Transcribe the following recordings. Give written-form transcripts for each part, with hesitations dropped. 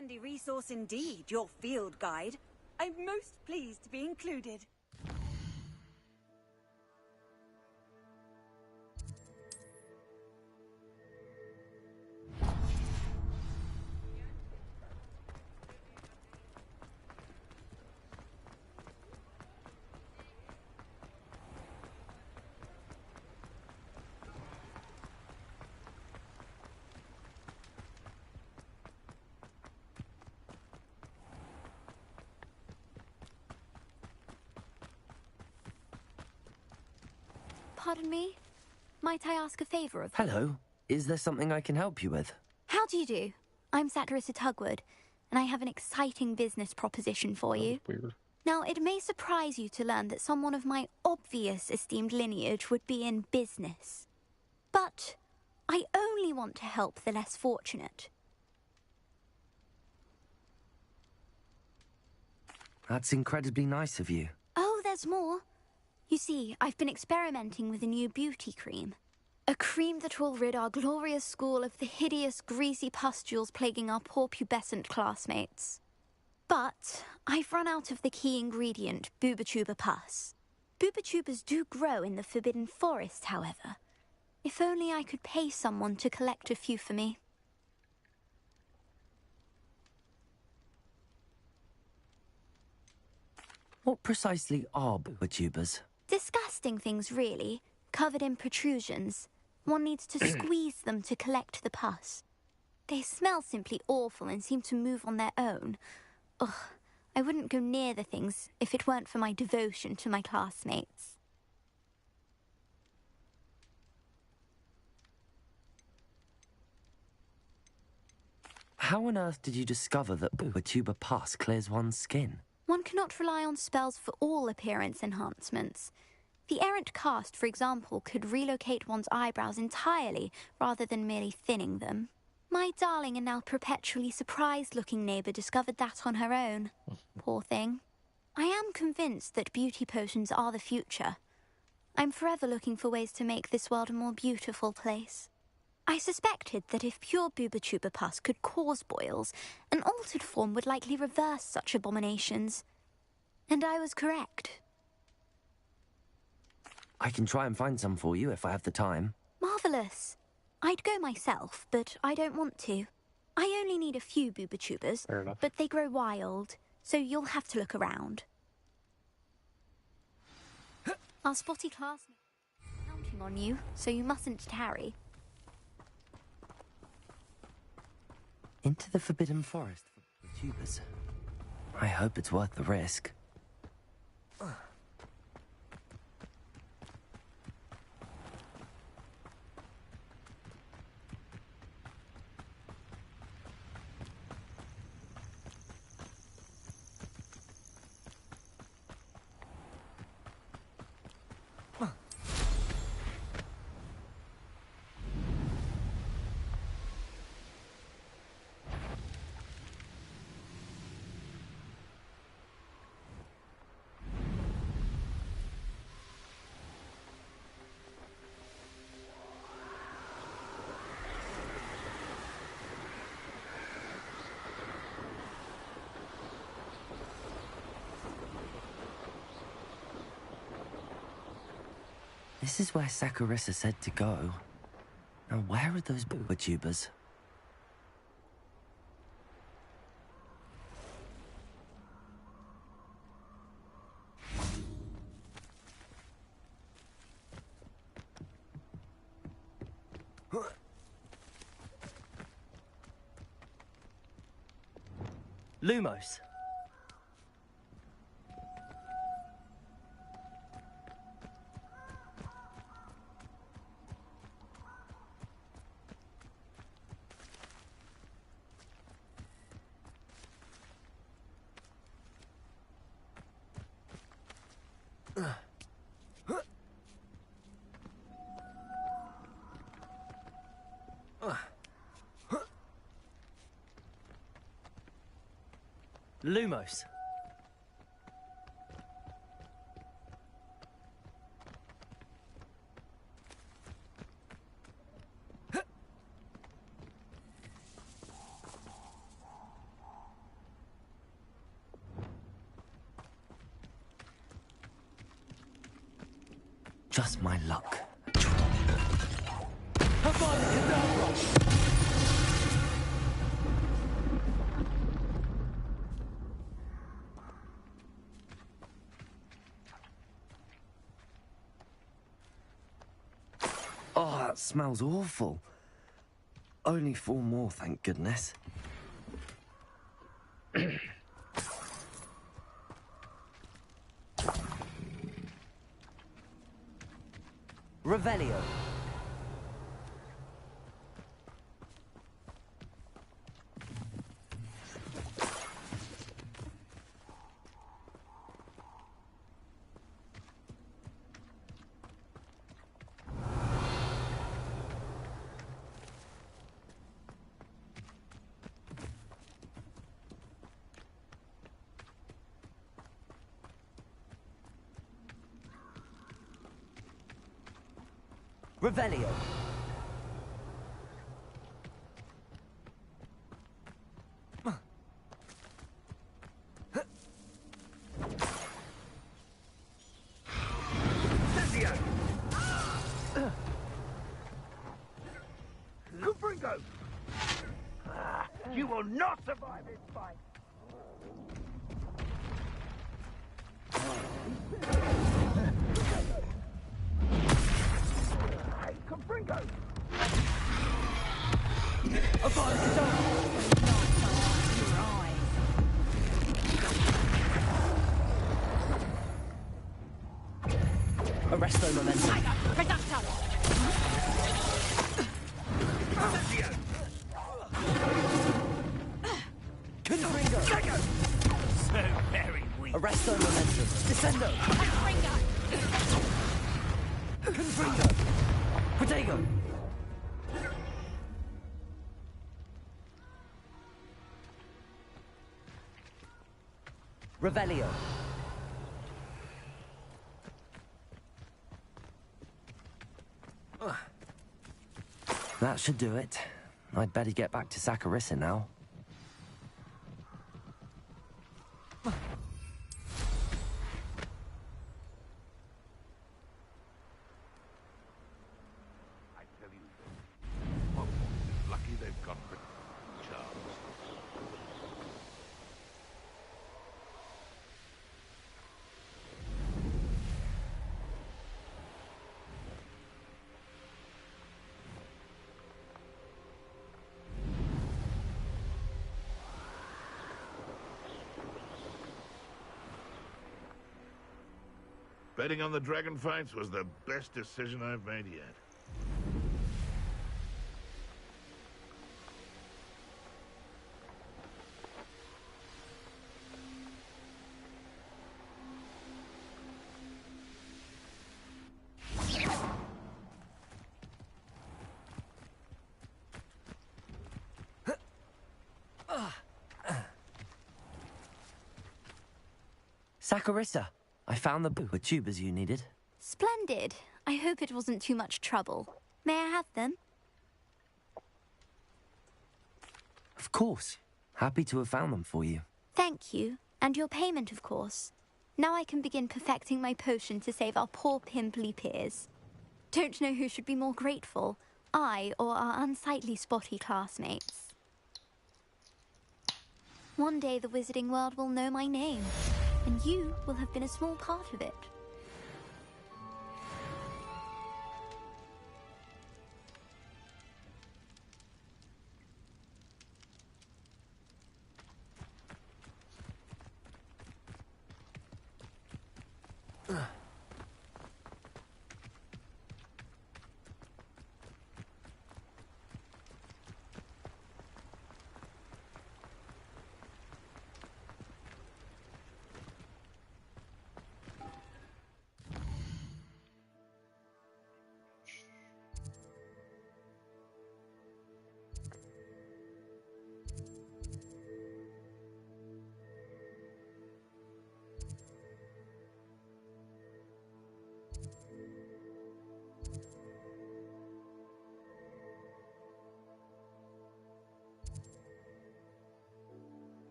handy resource indeed, your field guide. I'm most pleased to be included. Pardon me? Might I ask a favor of you? Hello. Is there something I can help you with? How do you do? I'm Saccharissa Tugwood, and I have an exciting business proposition for you. Weird. Now, it may surprise you to learn that someone of my obvious esteemed lineage would be in business. But I only want to help the less fortunate. That's incredibly nice of you. Oh, there's more. You see, I've been experimenting with a new beauty cream. A cream that will rid our glorious school of the hideous, greasy pustules plaguing our poor pubescent classmates. But I've run out of the key ingredient, Bubatuba pus. Bubachubas do grow in the Forbidden Forest, however. If only I could pay someone to collect a few for me. What precisely are Bubachubas? Disgusting things, really, covered in protrusions. One needs to squeeze them to collect the pus. They smell simply awful and seem to move on their own. Ugh, I wouldn't go near the things if it weren't for my devotion to my classmates. How on earth did you discover that Bubatuba pus clears one's skin? One cannot rely on spells for all appearance enhancements. The errant cast, for example, could relocate one's eyebrows entirely rather than merely thinning them. My darling and now perpetually surprised-looking neighbour discovered that on her own. Poor thing. I am convinced that beauty potions are the future. I'm forever looking for ways to make this world a more beautiful place. I suspected that if pure Bubatuba pus could cause boils, an altered form would likely reverse such abominations. And I was correct. I can try and find some for you if I have the time. Marvellous. I'd go myself, but I don't want to. I only need a few Bubatubas, Fair enough. but they grow wild, so you'll have to look around. Our spotty classmate is counting on you, so you mustn't tarry. Into the Forbidden Forest for Bubachubas. I hope it's worth the risk. This is where Saccharissa said to go. Now where are those Bubachubas? Lumos. Lumos. Just my luck. Oh, that smells awful. Only 4 more, thank goodness. Revelio. Revelio. Confringo! You will not survive this fight! Confringo! Arresto momentum. Confringo. So very weak. Arresto momentum. Descendo. Confringo. Protego. Revelio. That should do it. I'd better get back to Saccharissa now. I tell you, Momo is lucky they've got the Charles. Betting on the dragon fights was the best decision I've made yet. Saccharissa, I found the with tubers you needed. Splendid. I hope it wasn't too much trouble. May I have them? Of course. Happy to have found them for you. Thank you. And your payment, of course. Now I can begin perfecting my potion to save our poor pimply peers. Don't know who should be more grateful, I or our unsightly spotty classmates. One day the wizarding world will know my name, and you will have been a small part of it.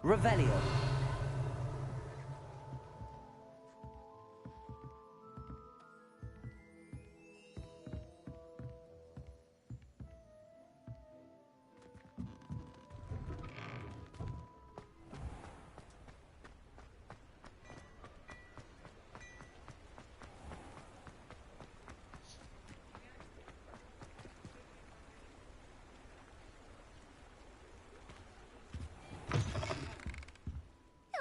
Revelio.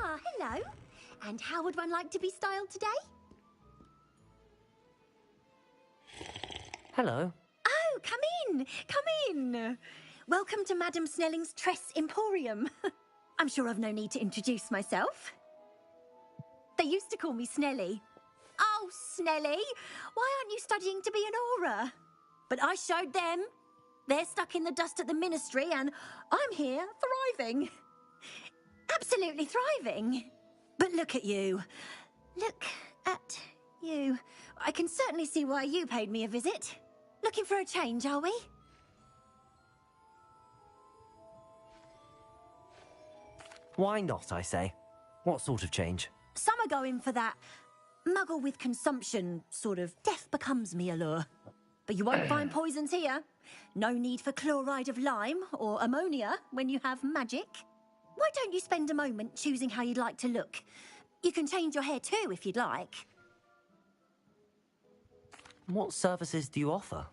Ah, hello. And how would one like to be styled today? Hello. Oh, come in. Come in. Welcome to Madame Snelling's Tress Emporium. I'm sure I've no need to introduce myself. They used to call me Snelly. Oh, Snelly, why aren't you studying to be an aura? But I showed them. They're stuck in the dust at the ministry, and I'm here thriving. Absolutely thriving. But look at you. Look at you. I can certainly see why you paid me a visit. Looking for a change, are we? Why not, I say? What sort of change? Some are going for that muggle with consumption, sort of death becomes me allure. But you won't find poisons here. No need for chloride of lime or ammonia when you have magic. Why don't you spend a moment choosing how you'd like to look? You can change your hair too if you'd like. What services do you offer?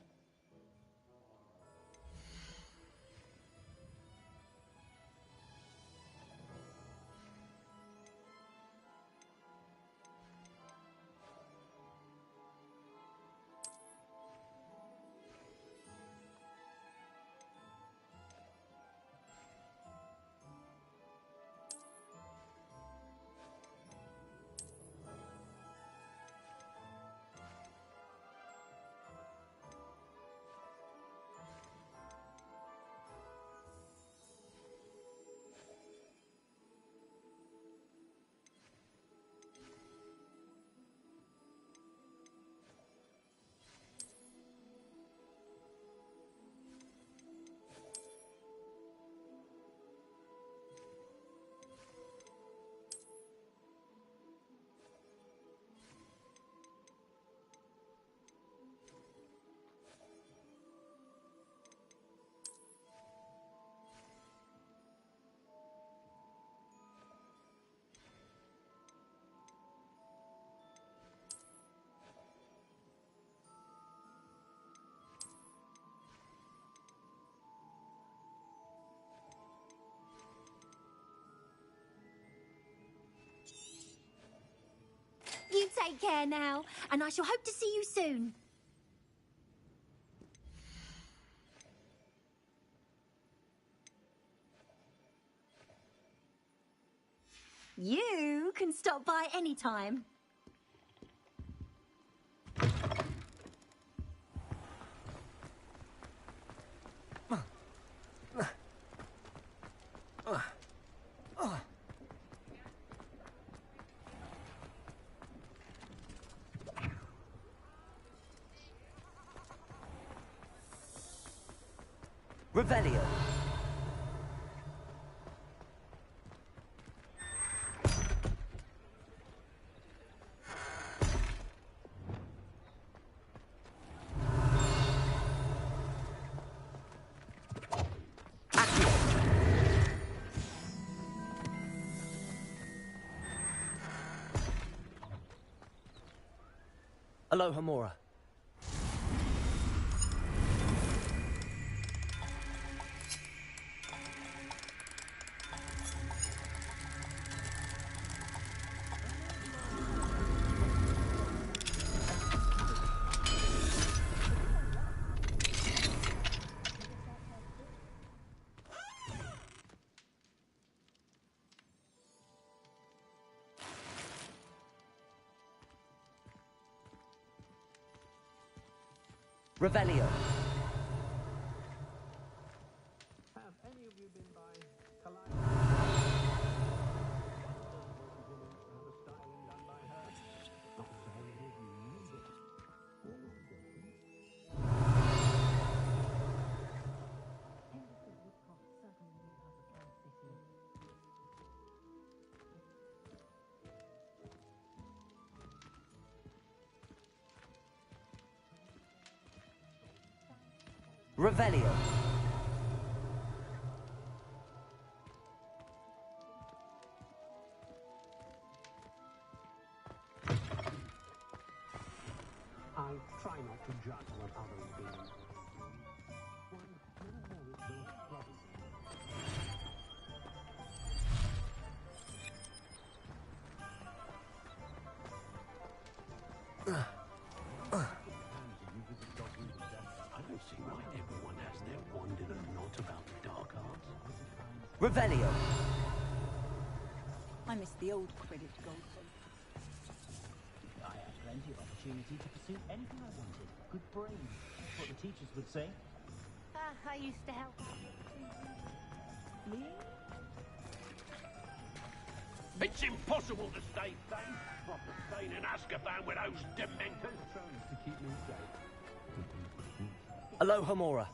You take care now, and I shall hope to see you soon. You can stop by any time. Revelio. Aloha Mora. Revelio. Revelio. I try not to judge what others do. I don't see why everyone has their wand in a knot about the dark arts. Revelio. I miss the old Quidditch gold. I had plenty of opportunity to pursue anything I wanted. Good brain, that's what the teachers would say. I used to help. It's impossible to stay sane. After staying in Azkaban with those dementors. To keep me safe. Alohomora.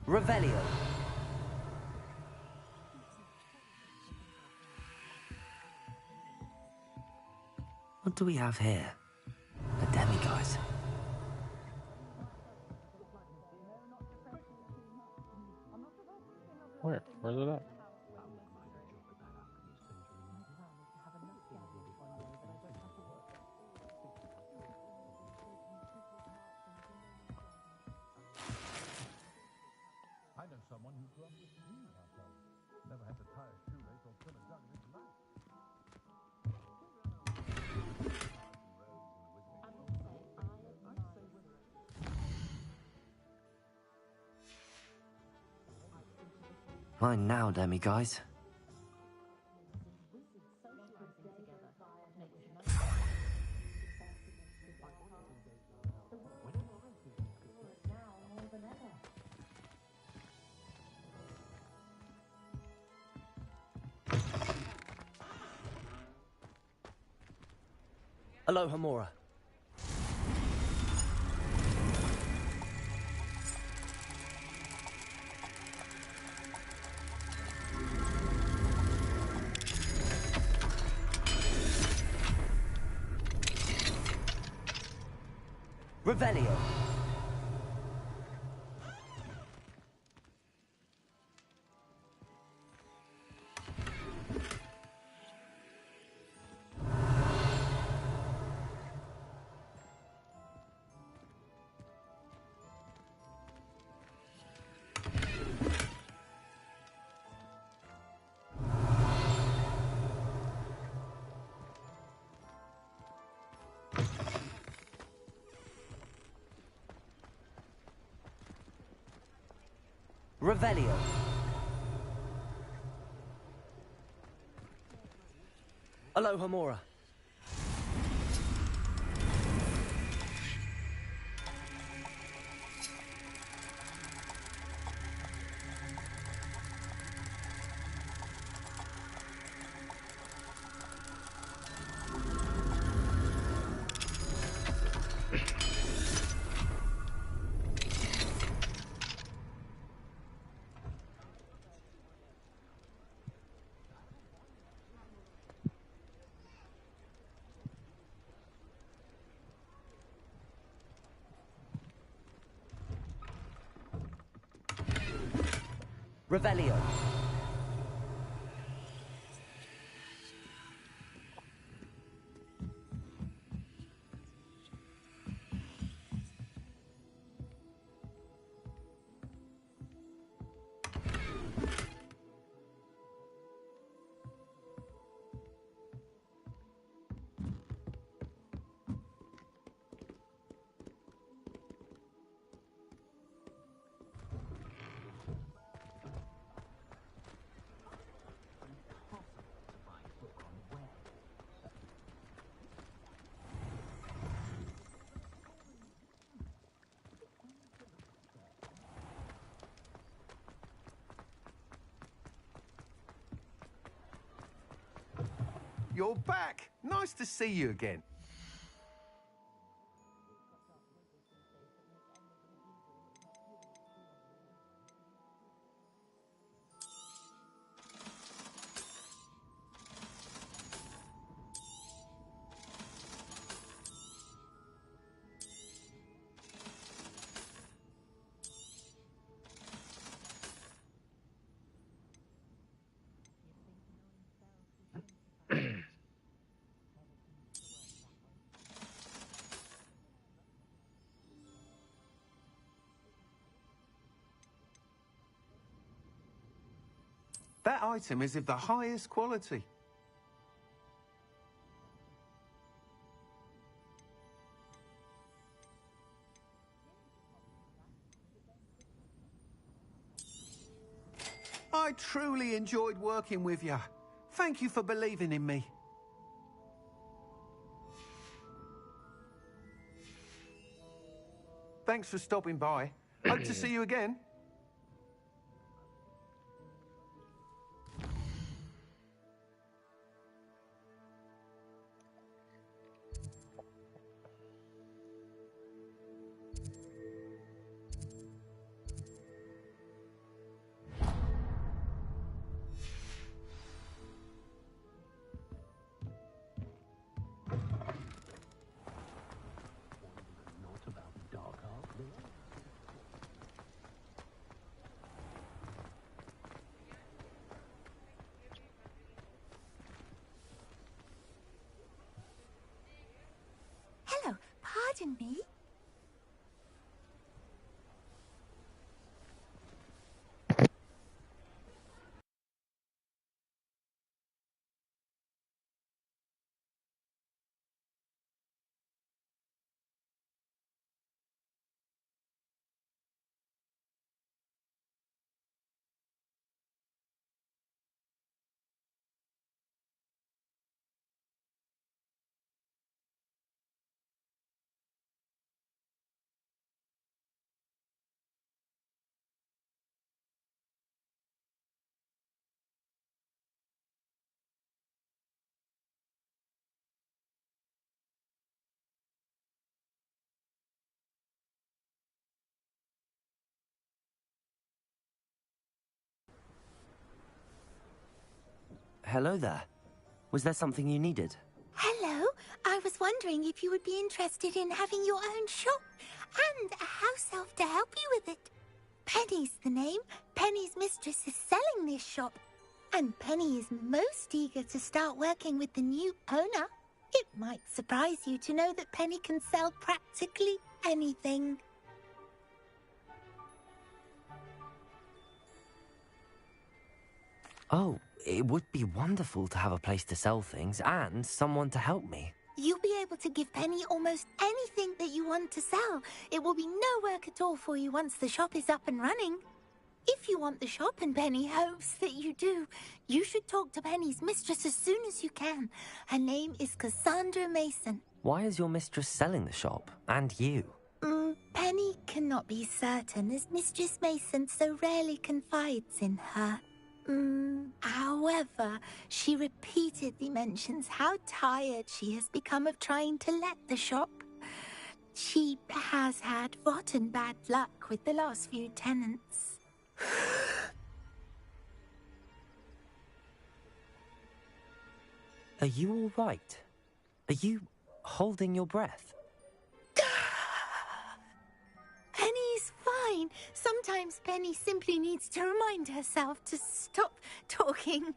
Revelio. What do we have here? A demiguise. Where? Where's it at? I know someone who grew up with three households. Never had to tie a shoelace or fill a jug in his life. Mine now, demiguise. Alohomora. Revelio. Revelio. Alohomora. Revelio. you're back. Nice to see you again. That item is of the highest quality. I truly enjoyed working with you. Thank you for believing in me. Thanks for stopping by. Hope to see you again. Not about the dark arts, do I? Hello, pardon me. Hello there. Was there something you needed? Hello, I was wondering if you would be interested in having your own shop and a house elf to help you with it. Penny's the name. Penny's mistress is selling this shop, and Penny is most eager to start working with the new owner. It might surprise you to know that Penny can sell practically anything. Oh, it would be wonderful to have a place to sell things and someone to help me. You'll be able to give Penny almost anything that you want to sell. It will be no work at all for you once the shop is up and running. If you want the shop, and Penny hopes that you do, you should talk to Penny's mistress as soon as you can. Her name is Cassandra Mason. Why is your mistress selling the shop? And you? Penny cannot be certain, as Mistress Mason so rarely confides in her. However, she repeatedly mentions how tired she has become of trying to let the shop. She has had rotten bad luck with the last few tenants. Are you all right? Are you holding your breath? Penny's fine. Sometimes Penny simply needs to remind herself to stop talking.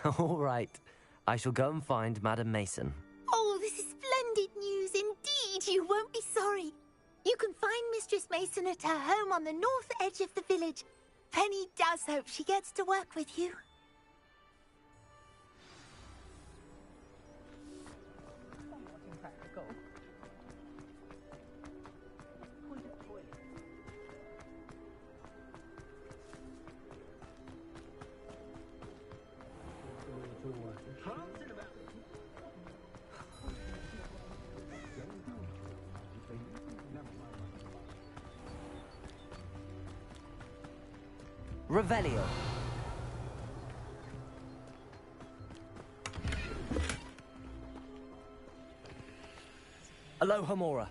All right. I shall go and find Madam Mason. Oh, this is splendid news indeed. You won't be sorry. You can find Mistress Mason at her home on the north edge of the village. Penny does hope she gets to work with you. Revelio. Alohomora.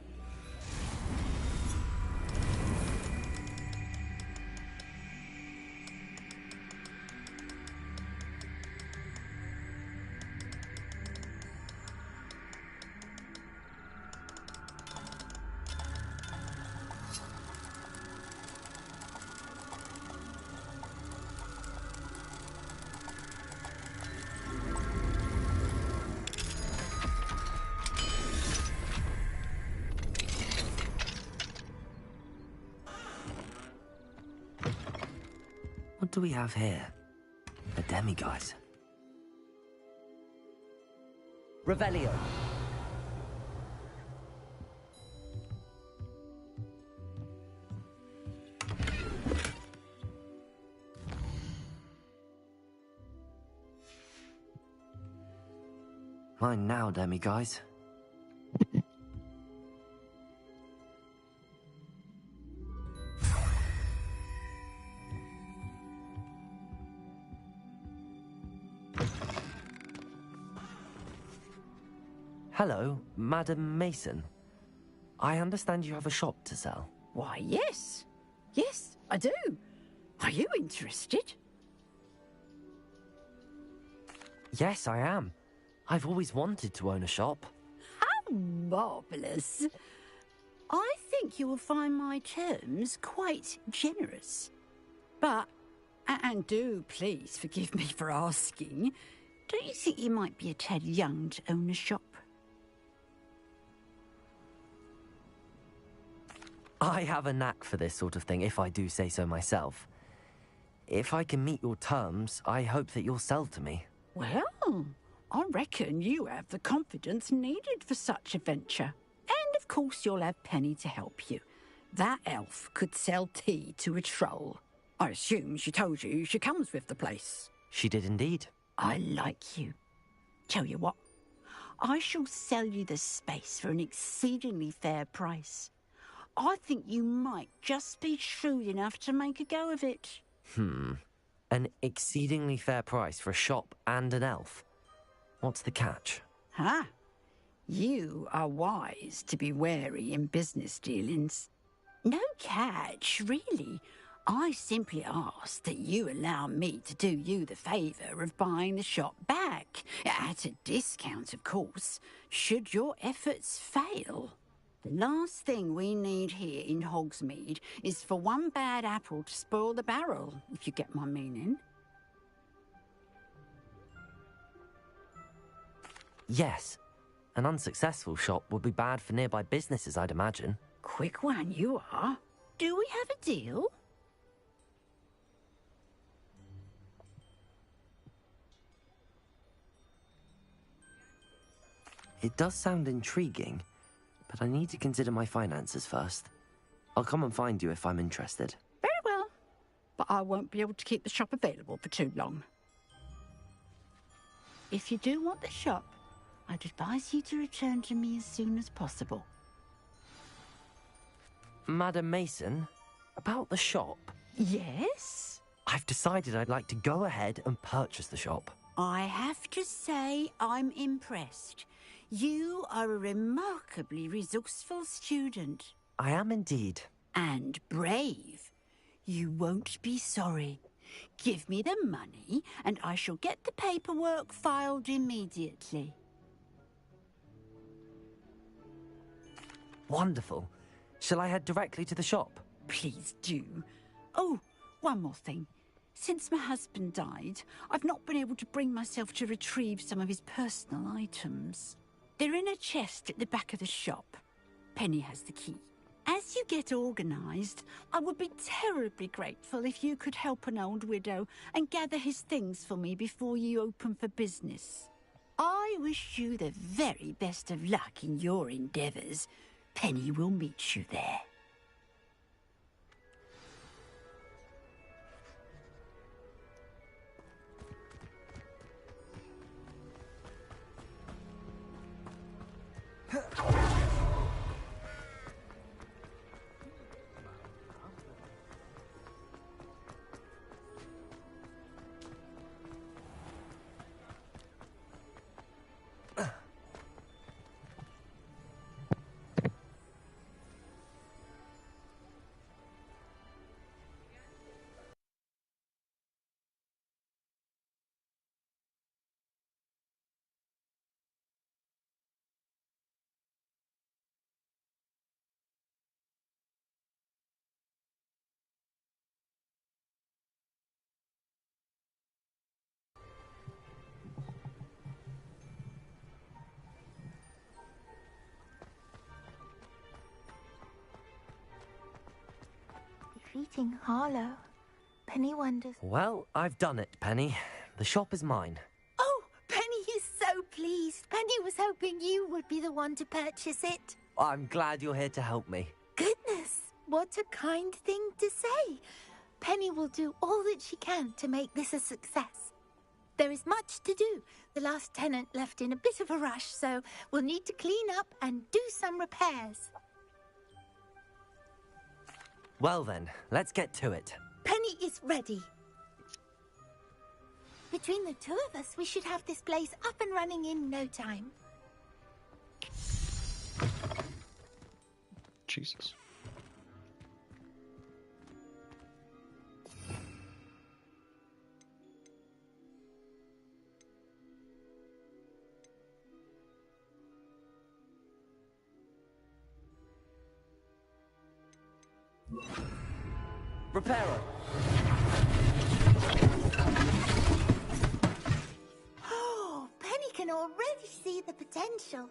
What do we have here? A demiguise. Revelio. Mine now, demiguise. Hello, Madam Mason. I understand you have a shop to sell. Why, yes. Yes, I do. Are you interested? Yes, I am. I've always wanted to own a shop. How marvellous. I think you will find my terms quite generous. But, and do please forgive me for asking, don't you think you might be a tad young to own a shop? I have a knack for this sort of thing, if I do say so myself. If I can meet your terms, I hope that you'll sell to me. Well, I reckon you have the confidence needed for such a venture. And of course you'll have Penny to help you. That elf could sell tea to a troll. I assume she told you she comes with the place. She did indeed. I like you. Tell you what, I shall sell you the space for an exceedingly fair price. I think you might just be shrewd enough to make a go of it. An exceedingly fair price for a shop and an elf. What's the catch? Ah, you are wise to be wary in business dealings. No catch, really. I simply ask that you allow me to do you the favour of buying the shop back. At a discount, of course, should your efforts fail. The last thing we need here in Hogsmeade is for one bad apple to spoil the barrel, if you get my meaning. Yes. An unsuccessful shop would be bad for nearby businesses, I'd imagine. Quick one you are. Do we have a deal? It does sound intriguing, but I need to consider my finances first. I'll come and find you if I'm interested. Very well, but I won't be able to keep the shop available for too long. If you do want the shop, I'd advise you to return to me as soon as possible. Madam Mason, about the shop. Yes? I've decided I'd like to go ahead and purchase the shop. I have to say I'm impressed. You are a remarkably resourceful student. I am indeed. And brave. You won't be sorry. Give me the money, and I shall get the paperwork filed immediately. Wonderful. Shall I head directly to the shop? Please do. Oh, one more thing. Since my husband died, I've not been able to bring myself to retrieve some of his personal items. They're in a chest at the back of the shop. Penny has the key. As you get organised, I would be terribly grateful if you could help an old widow and gather his things for me before you open for business. I wish you the very best of luck in your endeavours. Penny will meet you there. Defeating Harlow. Penny wonders... Well, I've done it, Penny. The shop is mine. Oh, Penny is so pleased. Penny was hoping you would be the one to purchase it. I'm glad you're here to help me. Goodness, what a kind thing to say. Penny will do all that she can to make this a success. There is much to do. The last tenant left in a bit of a rush, so we'll need to clean up and do some repairs. Well then, let's get to it. Penny is ready. Between the two of us, we should have this place up and running in no time. Jesus. Reparo! Oh, Penny can already see the potential.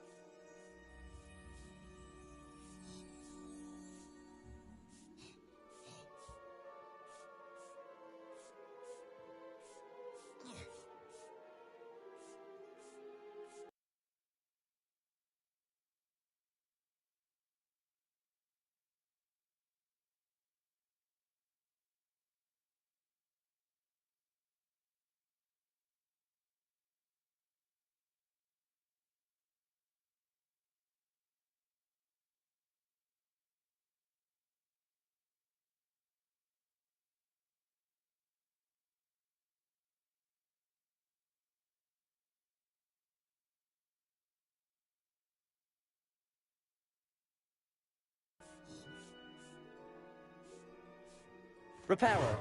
Reparo!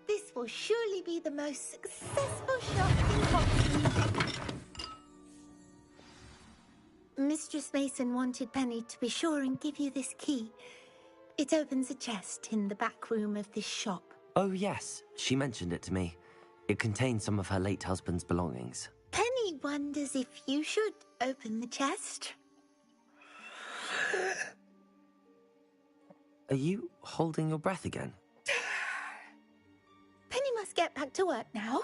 This will surely be the most successful shop in Hogsmeade. Mistress Mason wanted Penny to be sure and give you this key. It opens a chest in the back room of this shop. Oh yes, she mentioned it to me. It contains some of her late husband's belongings. Penny wonders if you should open the chest. Are you holding your breath again? Penny must get back to work now.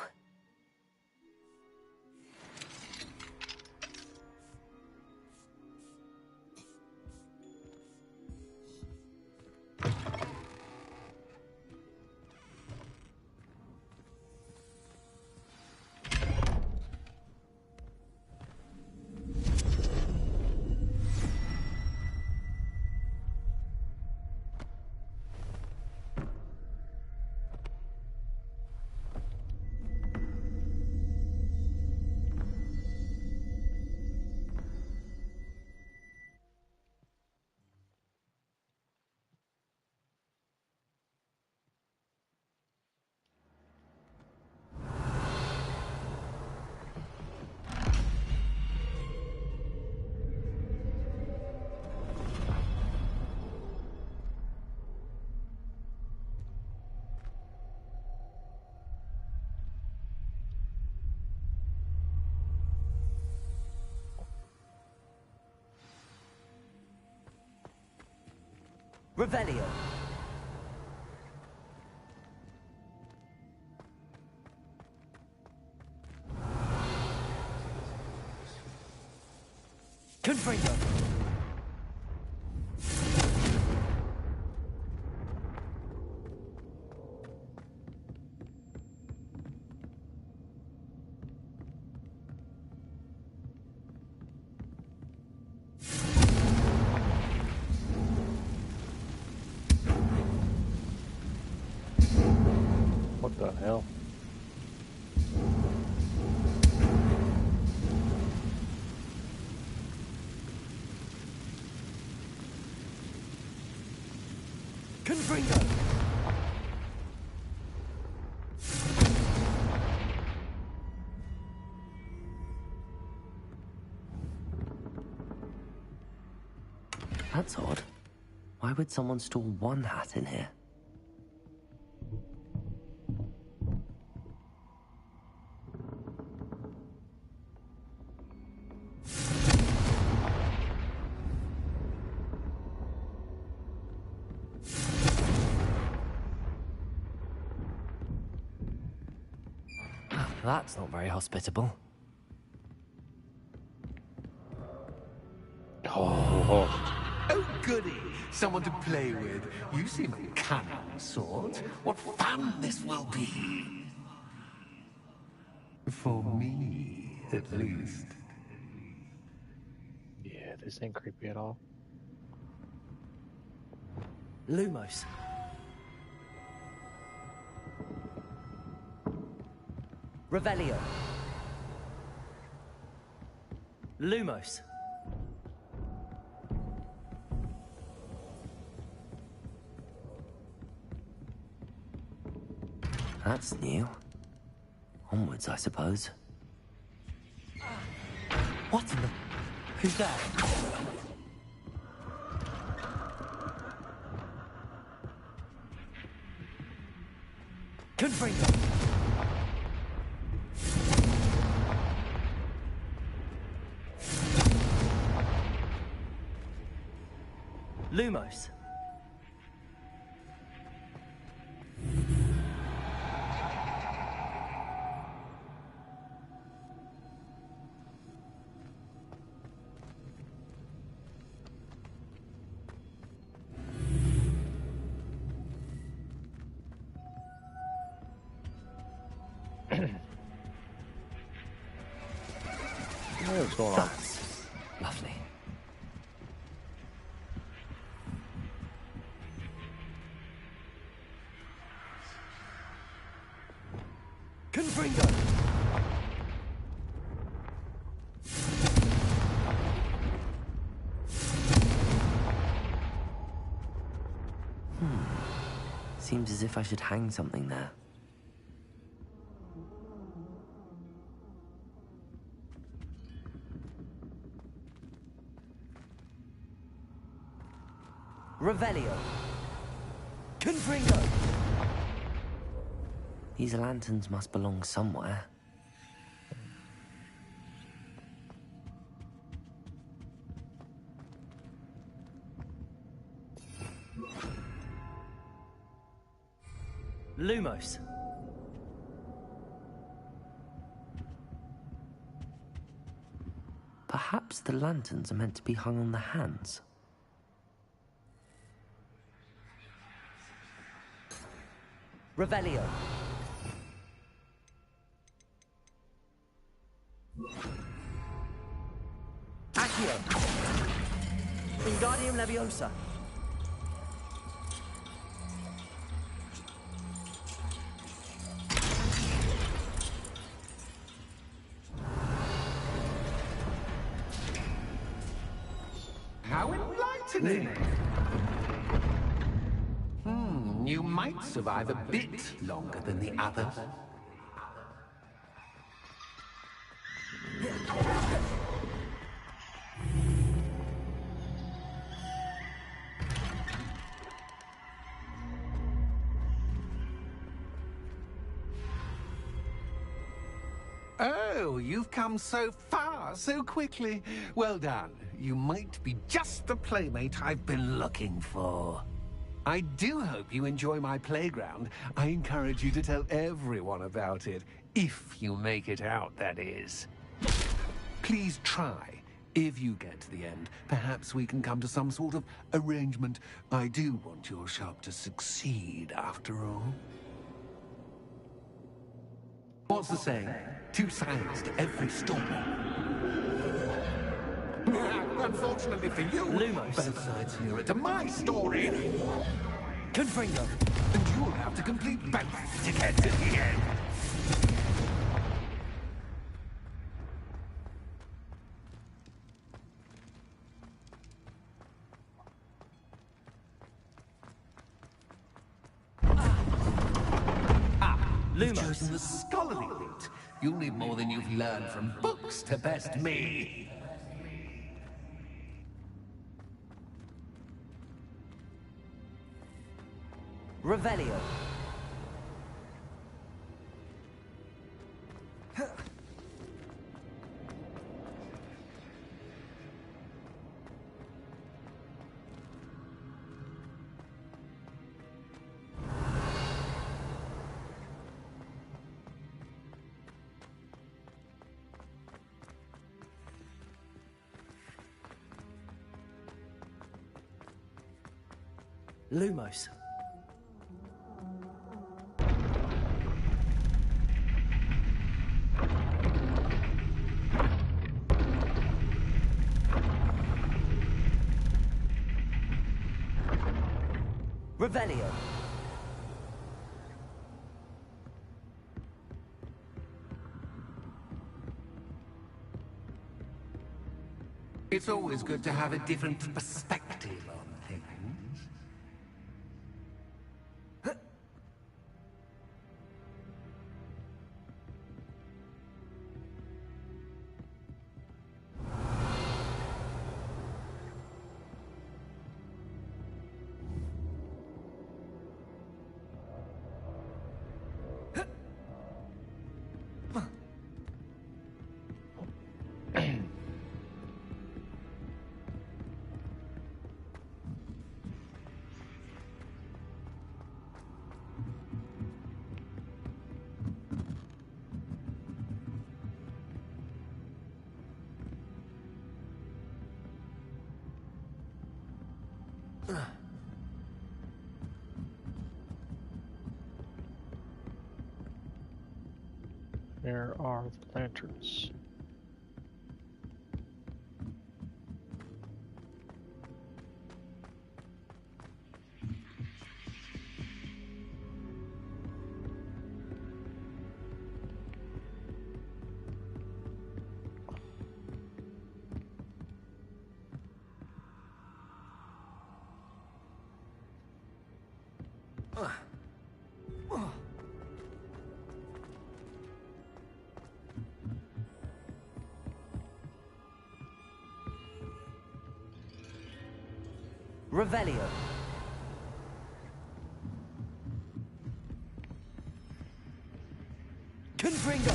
Revelio. Confringo. What the hell? Confringo. That's odd. Why would someone store one hat in here? That's not very hospitable. Oh, goody! Someone to play with. You seem a cunning sort. What fun this will be! For me, at least. Yeah, this ain't creepy at all. Lumos. Revelio. Lumos. That's new. Onwards, I suppose. What in the... Who's that? Confringo. Lumos. What's going on? That's lovely. Confringo. Seems as if I should hang something there. Revelio. Confringo. These lanterns must belong somewhere. Lumos. Perhaps the lanterns are meant to be hung on the hands. Revelio. Accio. Wingardium Leviosa. How enlightening! You might survive a bit longer than the others. Oh, you've come so far, so quickly. Well done. You might be just the playmate I've been looking for. I do hope you enjoy my playground. I encourage you to tell everyone about it. If you make it out, that is. Please try. If you get to the end, perhaps we can come to some sort of arrangement. I do want your shop to succeed, after all. What's the saying? Two sides to every story. Unfortunately for you, Lumos. both sides hear it to my story. Confringo. And you'll have to complete both to get to the end. You've chosen the scholarly route. You'll need more than you've learned from books to best me. Revelio. Lumos. Revelio. It's always good to have a different perspective on things. Where are the lanterns? Revelio. Confringo.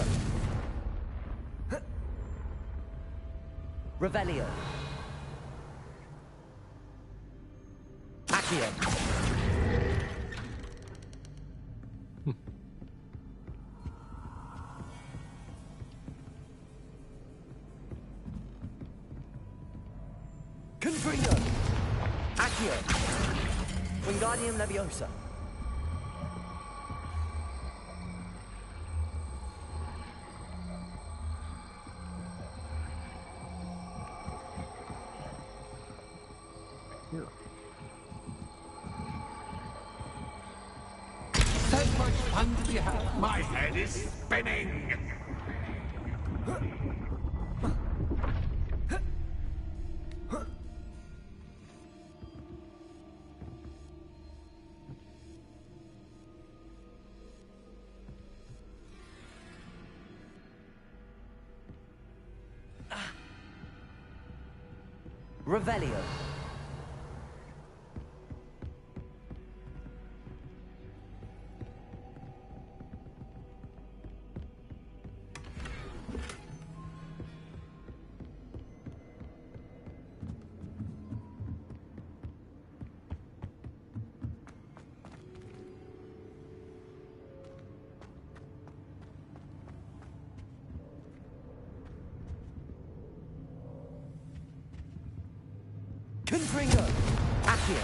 Revelio. Accio. Confringo. Accio. Wingardium Leviosa. Here. So much fun to be had. My head is spinning. Revelio. Confringo! Accio!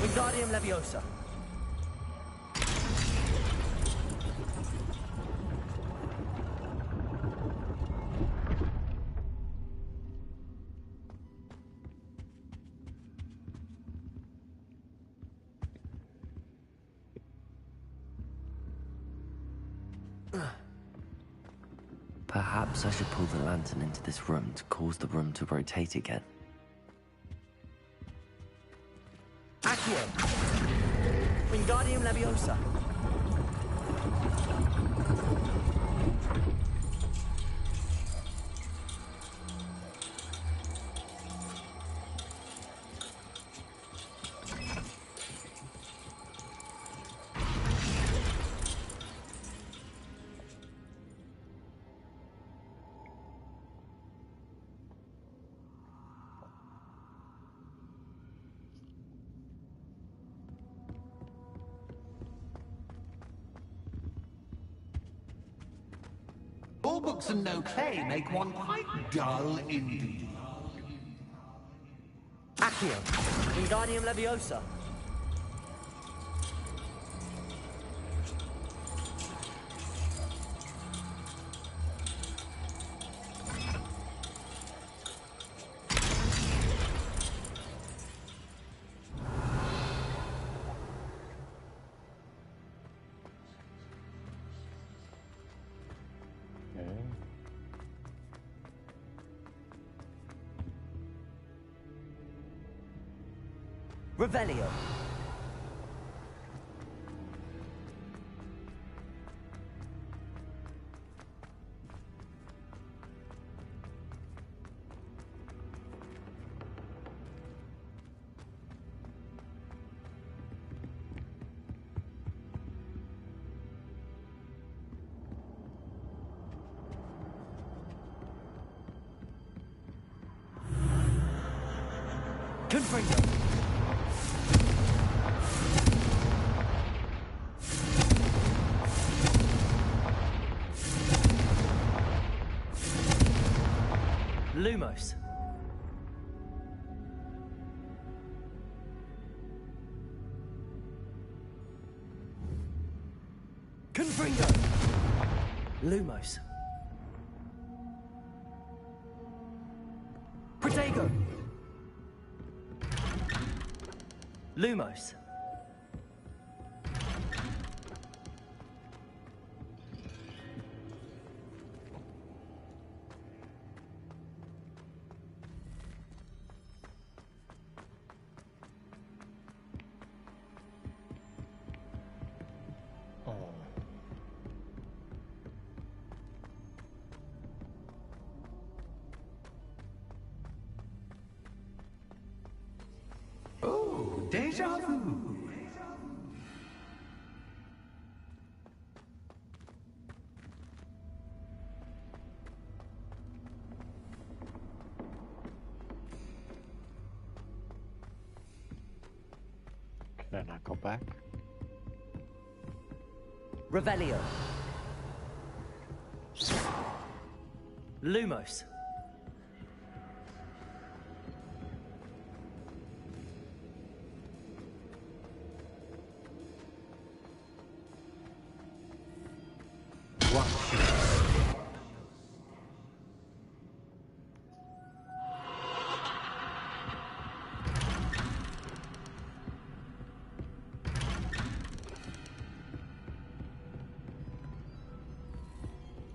Wingardium Leviosa! Perhaps I should pull the lantern into this room to cause the room to rotate again. Accio! Wingardium Leviosa! All books and no clay make one quite dull indeed. Accio! Wingardium Leviosa! Revelio. Confringo. Lumos. Confringo. Lumos. Protego. Lumos. Oh, deja vu. Can I not go back? Revelio. Lumos.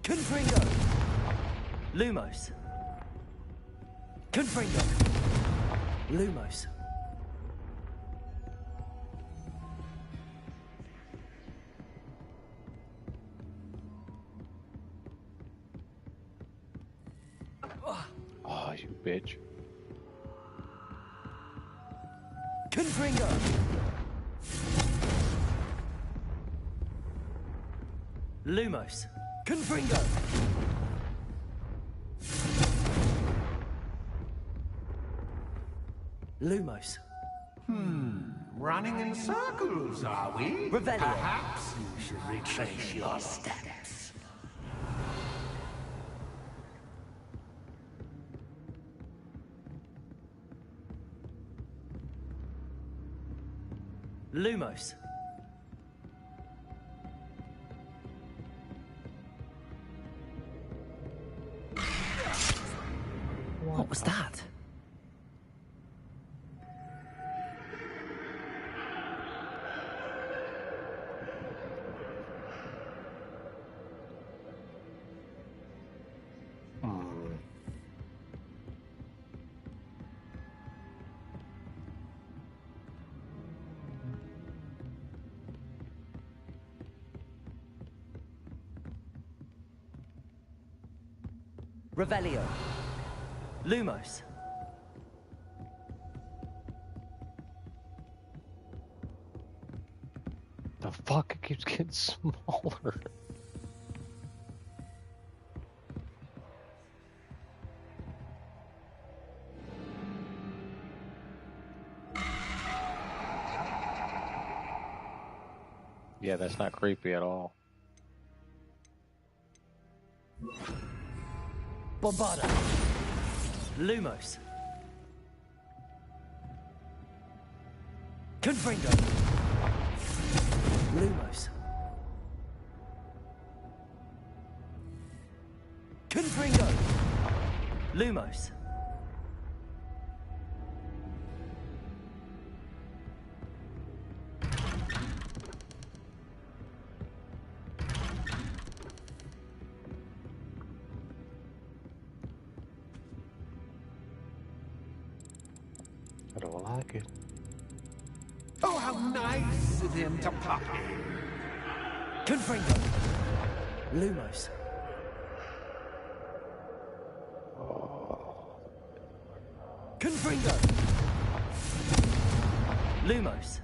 Confringo. Lumos. Confringo. Lumos. Oh, you bitch. Confringo. Lumos. Confringo. Lumos. Running in circles, are we? Revelio. Perhaps you should retrace your steps. Lumos. What was that? Revelio. Lumos. The fuck? It keeps getting smaller. Yeah, that's not creepy at all. Bombarda. Lumos. Confringo. Lumos. Confringo. Lumos. I don't like it. Oh, how nice of him to pop in. Confringo. Lumos. Confringo. Lumos.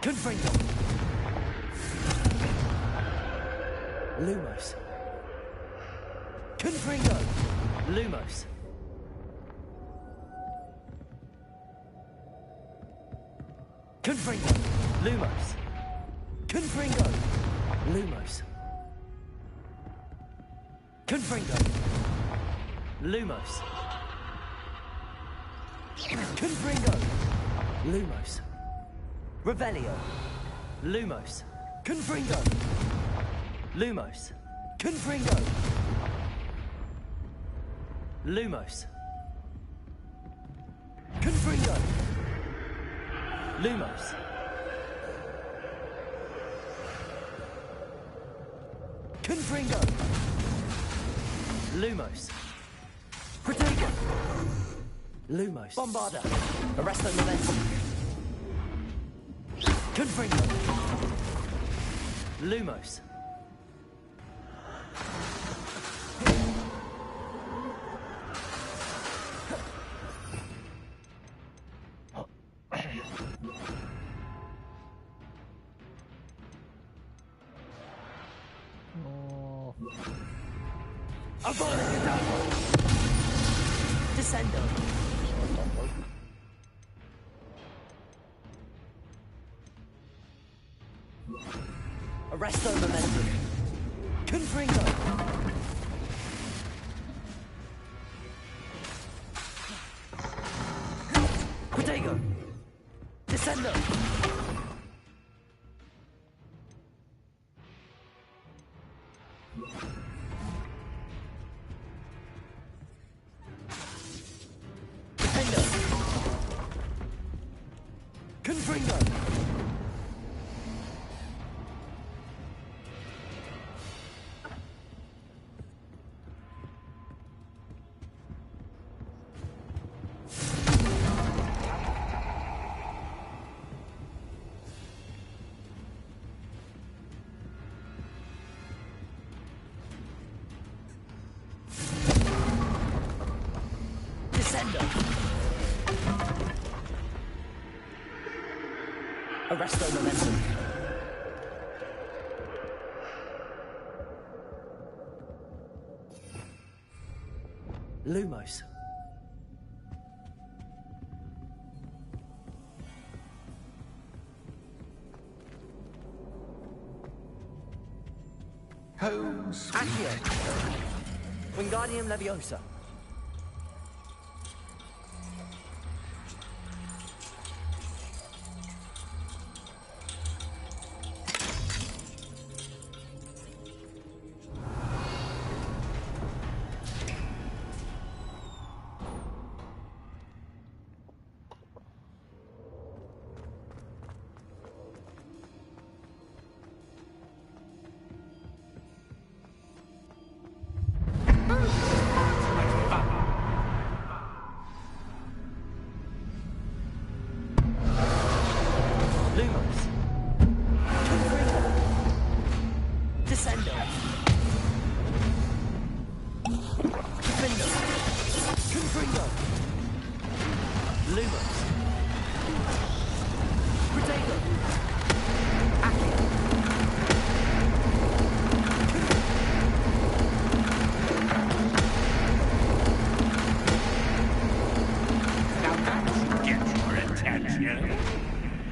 Confringo. Lumos. Confringo. Lumos. Confringo. Lumos. Confringo. Lumos. Confringo. Lumos. Confringo. Lumos. Revelio. Lumos. Confringo. Lumos. Confringo. Lumos. Confringo. Lumos. Confringo. Lumos. Protego. Lumos. Bombarda. Arresto momentum. Confringo. Lumos. Descendo. Arresto momentum. Confringo. Protego. Descendo. Confringo. Descendo. Arresto momentum. Lumos. Holmes. Accio. Wingardium Leviosa.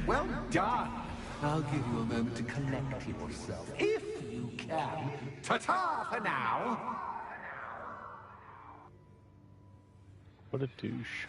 Well done. I'll give you a moment to collect yourself, if you can. Ta-ta for now. What a douche.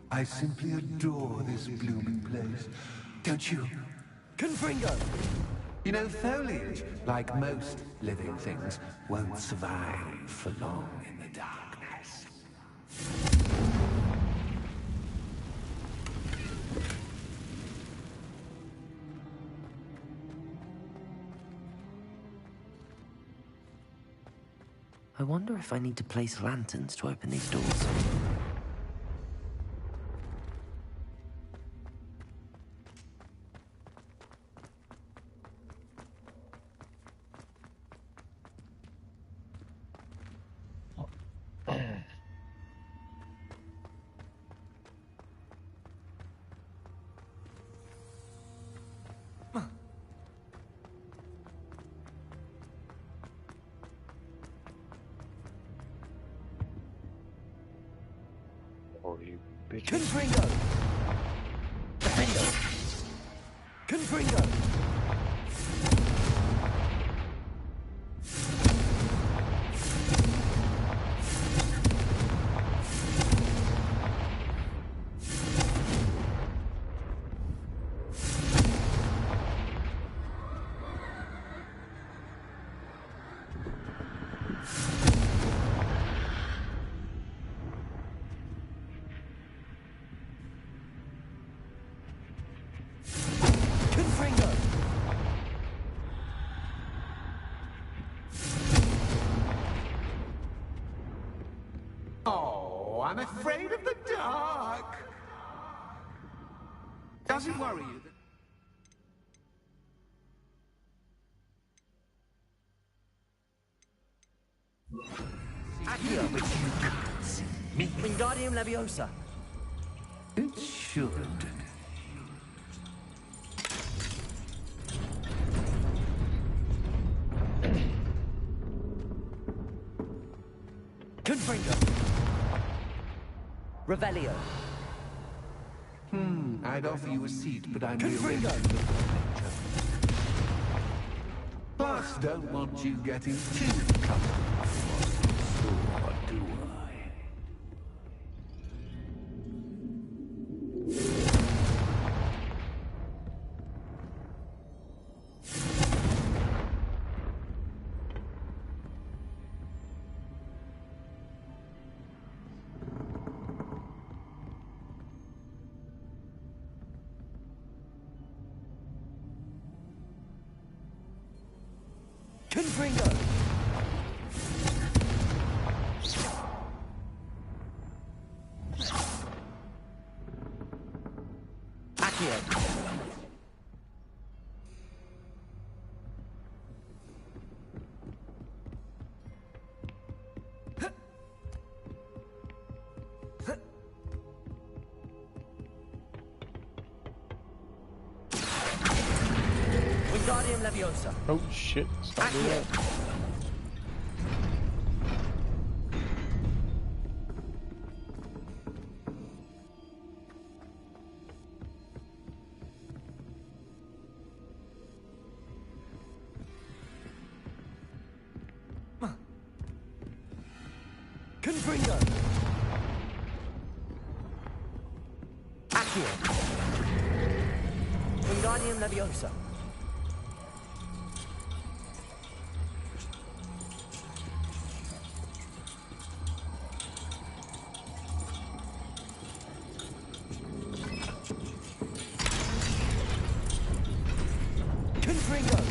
I simply adore this blooming place. Don't you? Confringo! You know, foliage, like most living things, won't survive for long in the darkness. I wonder if I need to place lanterns to open these doors. Oh, you bitch. Confringo! Defendo! Confringo! Confringo! Oh, I'm afraid of the dark. Does it worry you that... Accio! But you can't see me. Wingardium Leviosa! It should. Confringo! Revelio! I'd offer you a seat, but I'm Confringo! Plus, don't want you getting too comfortable. Or do I? Confringo! Accio! Wingardium Leviosa! Oh shit, stop doing that. Confringo! Accio! Wingardium Leviosa! Confringo!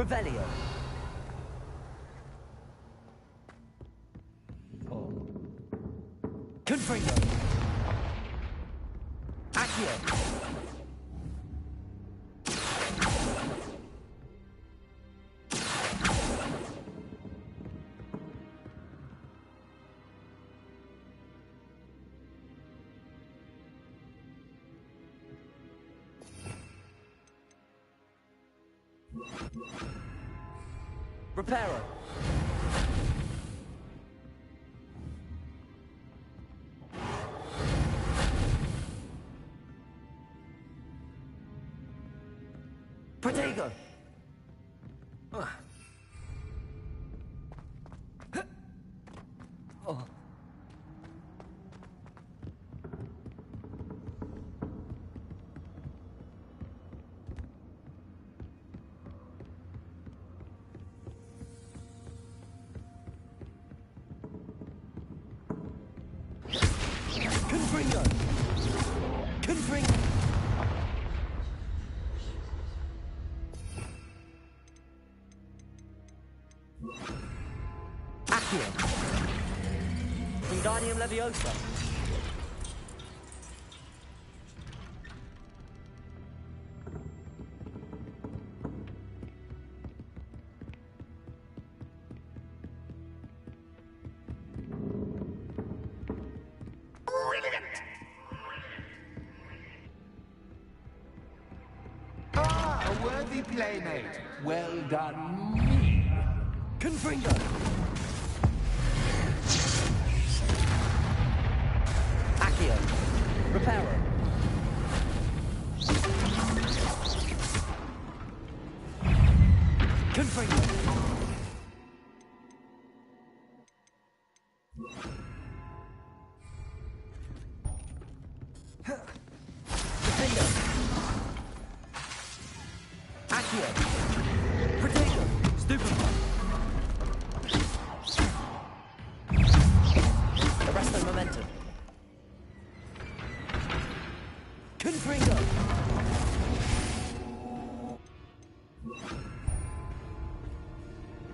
Revelio. Confringo. Accio. Reparo. Protego. Oh. Confringo. Confringo. Accio. Wingardium Leviosa. Ah, a worthy playmate. Well done, me. Confringo. Accio. Reparo. Confringo. Defendo. Accio. Protego. Stupefy. Arresto momentum. Confringo.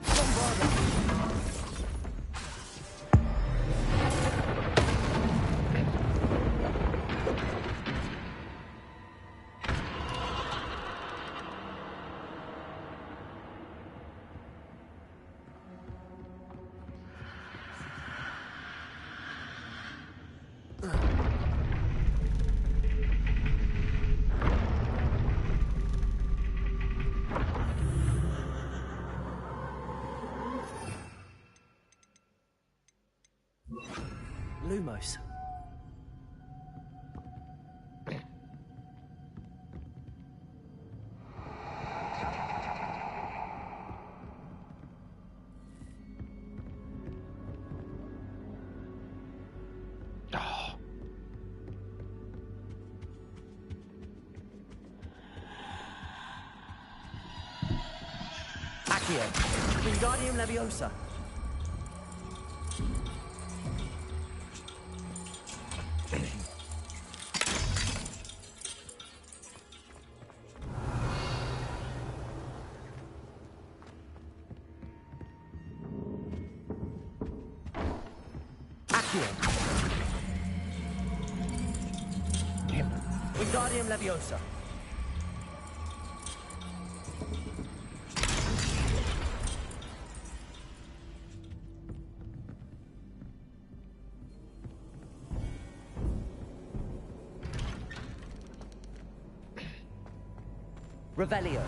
Bombarda. Lumos. Accio. Wingardium Leviosa. Accio. Wingardium Leviosa. Revelio.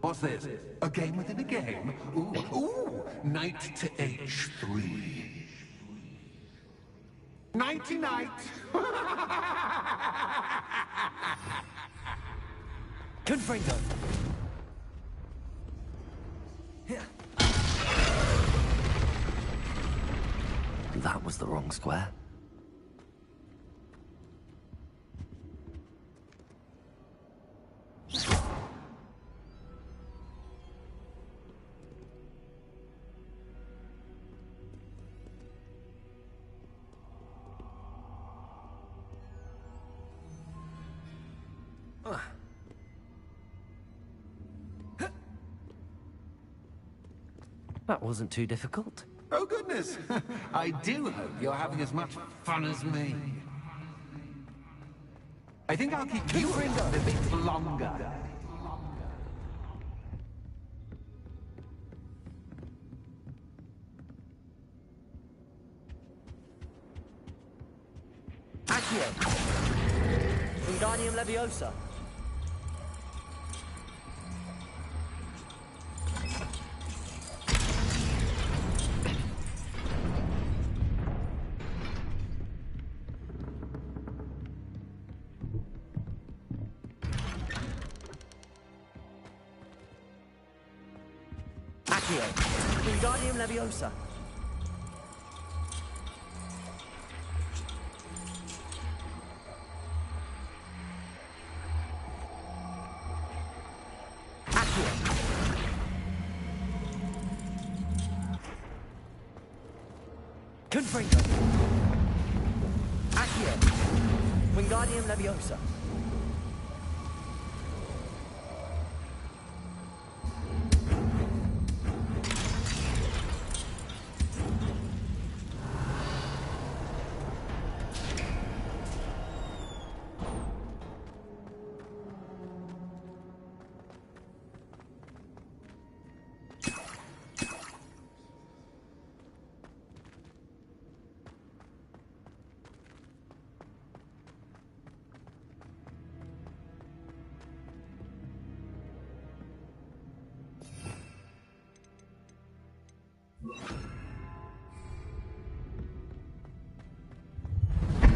What's this? A game within a game? Ooh, knight to h3. Nighty-night! Confringo. That was the wrong square. That wasn't too difficult. Oh, goodness. I do hope you're having as much fun as me. I think I'll keep you around a bit longer. Accio! Wingardium Leviosa! Accio! Wingardium Leviosa! Confringo! Accio! Wingardium Leviosa!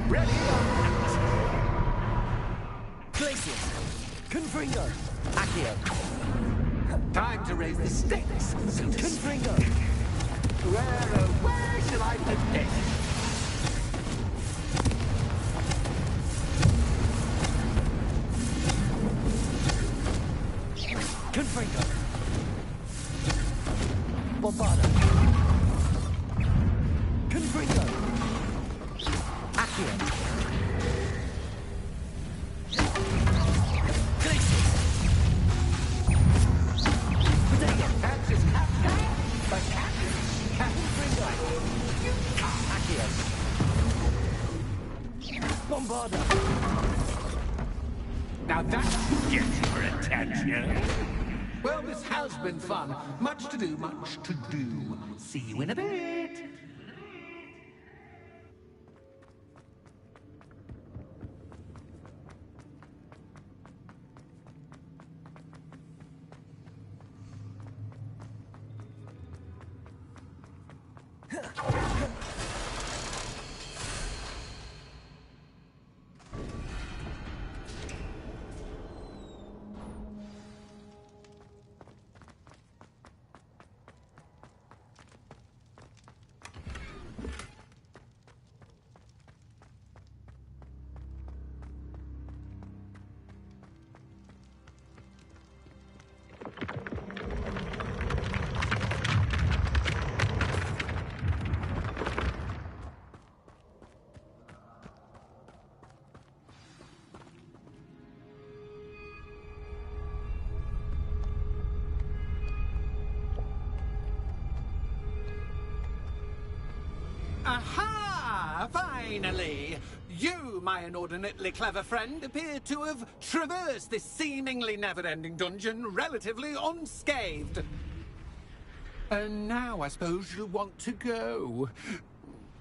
Ready or not? Glacius! Confringo! Accio! Time to raise the stakes, so to speak. Confringo! Where shall I put this? Confringo! Bombarda! Confringo! Accio! Glacius! Potato! That's just half that. But Confringo! Accio! Bombarda! now that gets your attention. Well, this has been fun. Much to do, much to do. See you in a bit. Aha! Finally! You, my inordinately clever friend, appear to have traversed this seemingly never-ending dungeon relatively unscathed. And now I suppose you want to go.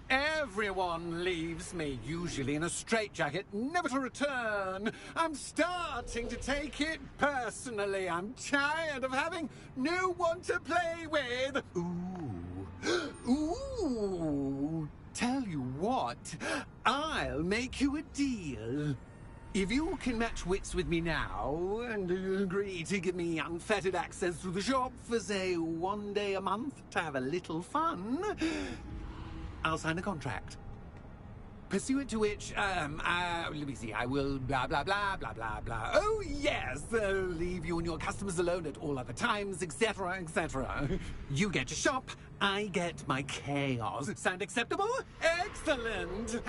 Everyone leaves me, usually in a straitjacket, never to return. I'm starting to take it personally. I'm tired of having no one to play with. Ooh, tell you what, I'll make you a deal. If you can match wits with me now, and agree to give me unfettered access to the shop for, say, 1 day a month to have a little fun, I'll sign a contract. Pursuant to which, let me see, I will blah, blah, blah, blah, blah, blah. Oh, yes, leave you and your customers alone at all other times, etc., etc. You get your shop, I get my chaos. Sound acceptable? Excellent!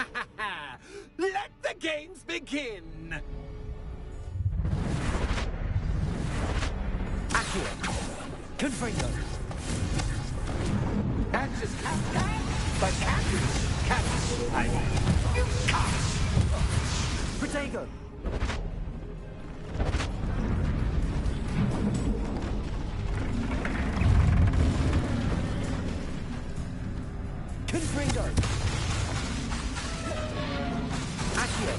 Let the games begin! Accio! Confringo! That's just can, but can you? I mean, you can't. Protego! Confringo! Accio!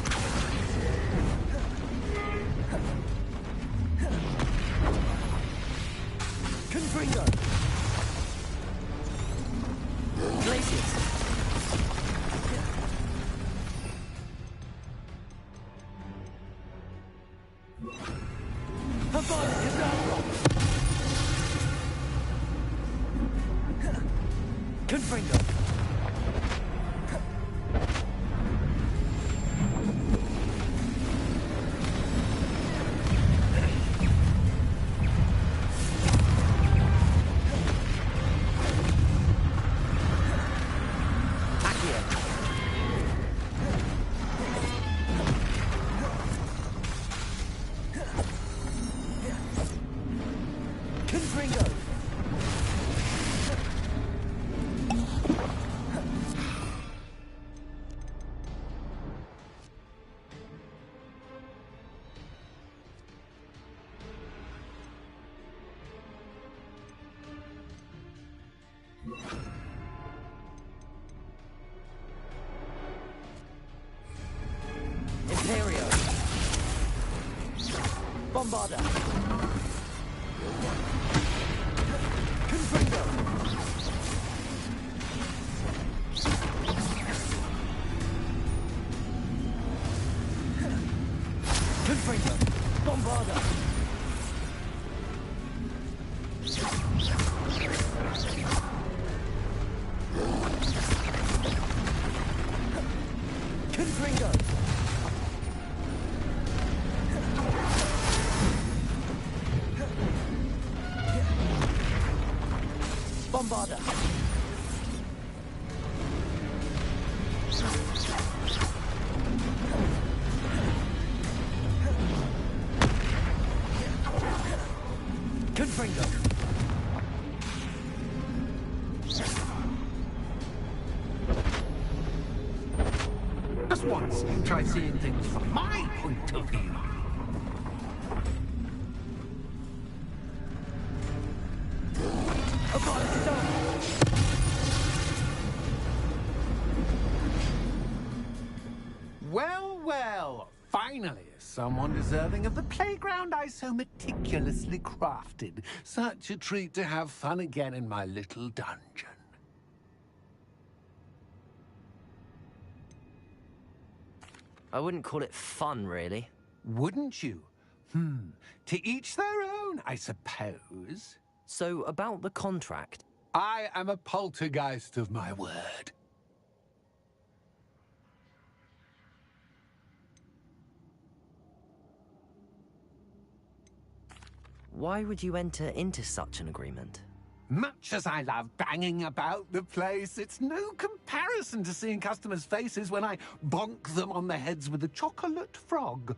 Confringo! Glacius! Havana Cadabra! Confringo! Imperio! Bombarda! Confringo! Confringo! Bombarda! Confringo! Bombarda! Confringo! Just once, try seeing things from my point of view. Well, well, finally, someone deserving of the playground I so meticulously crafted. Such a treat to have fun again in my little dungeon. I wouldn't call it fun, really. Wouldn't you? To each their own, I suppose. So, about the contract. I am a poltergeist of my word. Why would you enter into such an agreement? Much as I love banging about the place, it's no comparison to seeing customers' faces when I bonk them on the heads with a chocolate frog.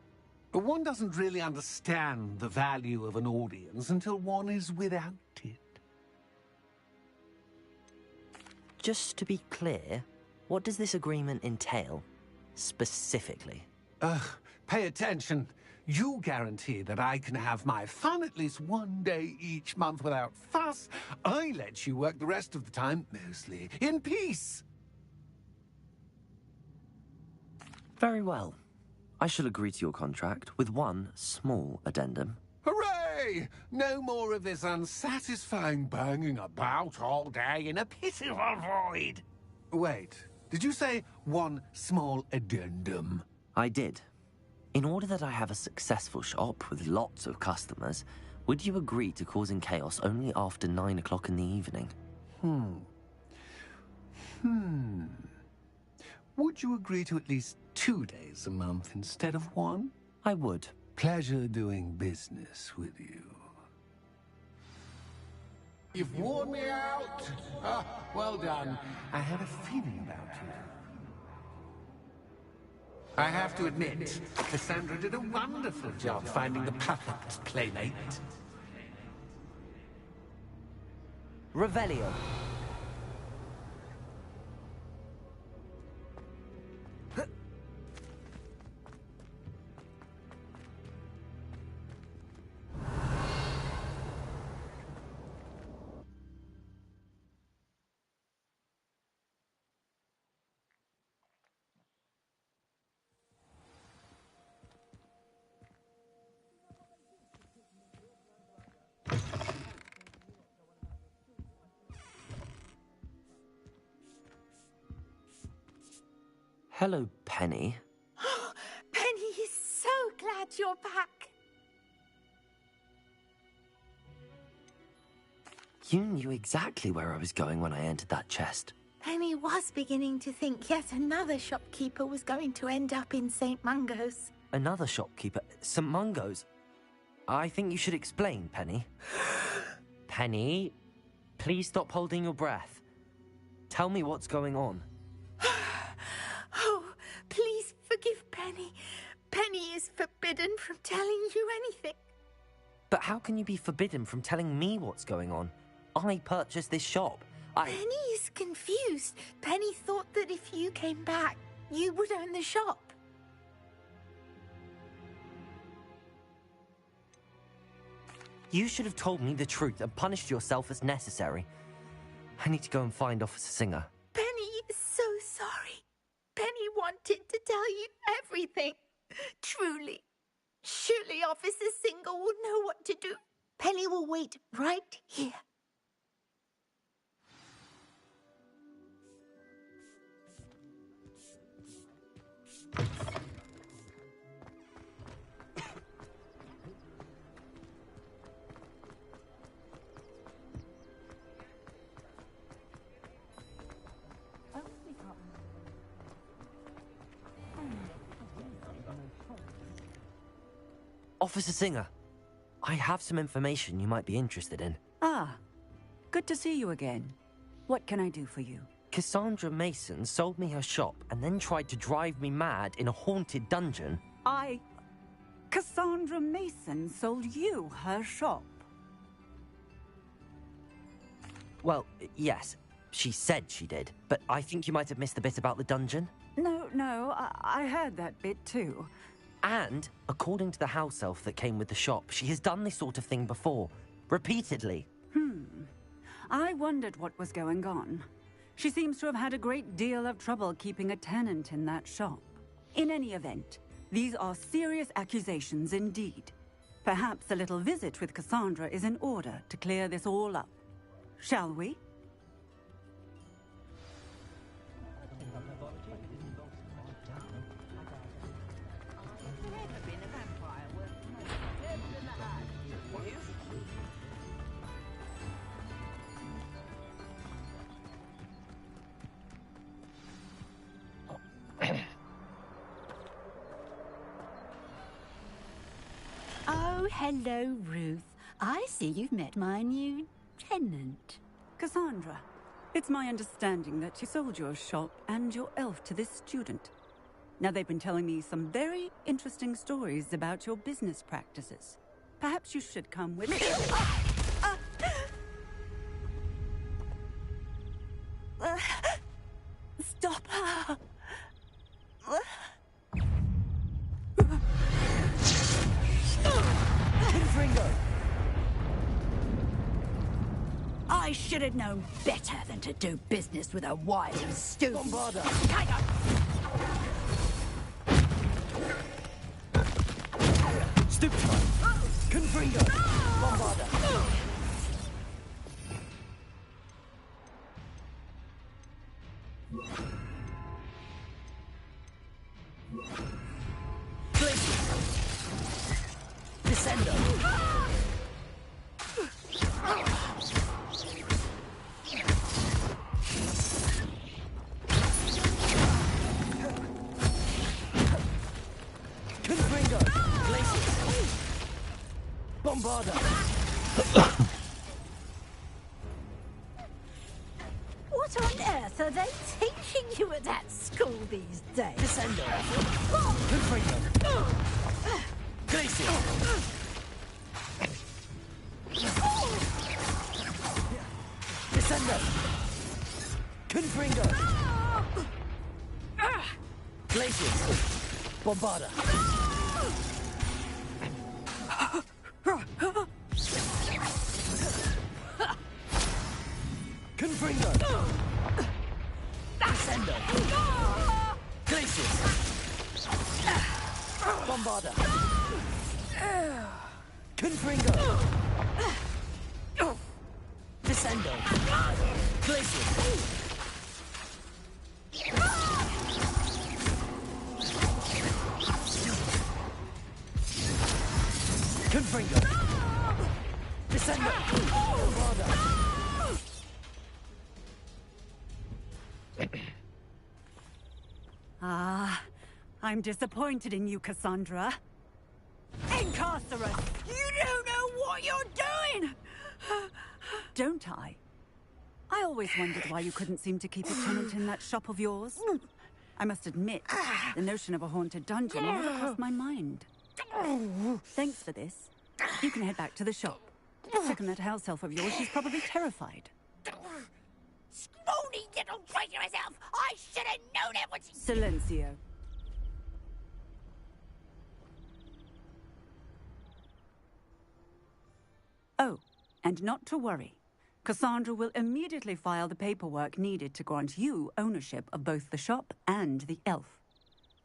One doesn't really understand the value of an audience until one is without it. Just to be clear, what does this agreement entail, specifically? Pay attention. You guarantee that I can have my fun at least one day each month without fuss. I let you work the rest of the time, mostly in peace. Very well. I shall agree to your contract with one small addendum. Hooray! No more of this unsatisfying banging about all day in a pitiful void. Wait, did you say one small addendum? I did. In order that I have a successful shop with lots of customers, would you agree to causing chaos only after 9 o'clock in the evening? Would you agree to at least 2 days a month instead of one? I would. Pleasure doing business with you. You've worn me out. Well done. I had a feeling about you. I have to admit, Cassandra did a wonderful job finding the perfect playmate. Revelio. Hello, Penny. Penny is so glad you're back. You knew exactly where I was going when I entered that chest. Penny was beginning to think yet another shopkeeper was going to end up in St. Mungo's. Another shopkeeper? St. Mungo's? I think you should explain, Penny. Penny, please stop holding your breath. Tell me what's going on. Oh, please forgive Penny. Penny is forbidden from telling you anything. But how can you be forbidden from telling me what's going on? I purchased this shop. Penny is confused. Penny thought that if you came back, you would own the shop. You should have told me the truth and punished yourself as necessary. I need to go and find Officer Singer. Penny is so sorry. Penny wanted to tell you everything. Truly. Surely Officer Singer will know what to do. Penny will wait right here. Officer Singer, I have some information you might be interested in. Ah, good to see you again. What can I do for you? Cassandra Mason sold me her shop and then tried to drive me mad in a haunted dungeon. Cassandra Mason sold you her shop? Well, yes, she said she did, but I think you might have missed the bit about the dungeon. No, I heard that bit too. And, according to the house elf that came with the shop, she has done this sort of thing before. Repeatedly. I wondered what was going on. She seems to have had a great deal of trouble keeping a tenant in that shop. In any event, these are serious accusations indeed. Perhaps a little visit with Cassandra is in order to clear this all up. Shall we? Oh, hello, Ruth. I see you've met my new tenant. Cassandra, it's my understanding that you sold your shop and your elf to this student. Now, they've been telling me some very interesting stories about your business practices. Perhaps you should come with me. Stop her. Confringo! I should have known better than to do business with a wily student. Bombarda! Stupefy! Confringo! Bombarda! Descendo! Confringo! Glacius! Bombarda! What on earth are they teaching you at that school these days? Descendo! Confringo! Glacius! Descendo! Confringo! Glacius! Bombarda! Confringo! Descendo! Glacius! Bombarda! Confringo! Descendo! Glacius! Confringo! Descendo! Ah, I'm disappointed in you, Cassandra. Incarcerate! You don't know what you're doing! Don't I? I always wondered why you couldn't seem to keep a tenant in that shop of yours. I must admit, the notion of a haunted dungeon never crossed my mind. Thanks for this. You can head back to the shop. Second that house elf of yours, she's probably terrified. Scrawny little traitor herself! I should have known it was... Silencio. Oh, and not to worry. Cassandra will immediately file the paperwork needed to grant you ownership of both the shop and the elf.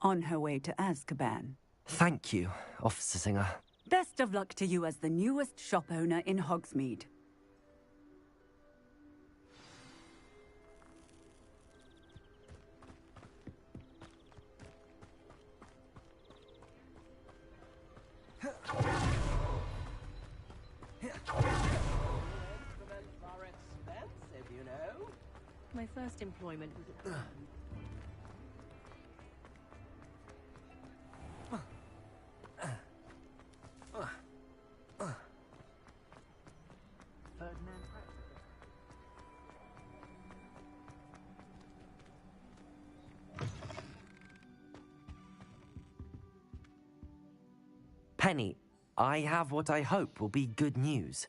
On her way to Azkaban. Thank you, Officer Singer. Best of luck to you as the newest shop owner in Hogsmeade. My first employment was... Penny, I have what I hope will be good news.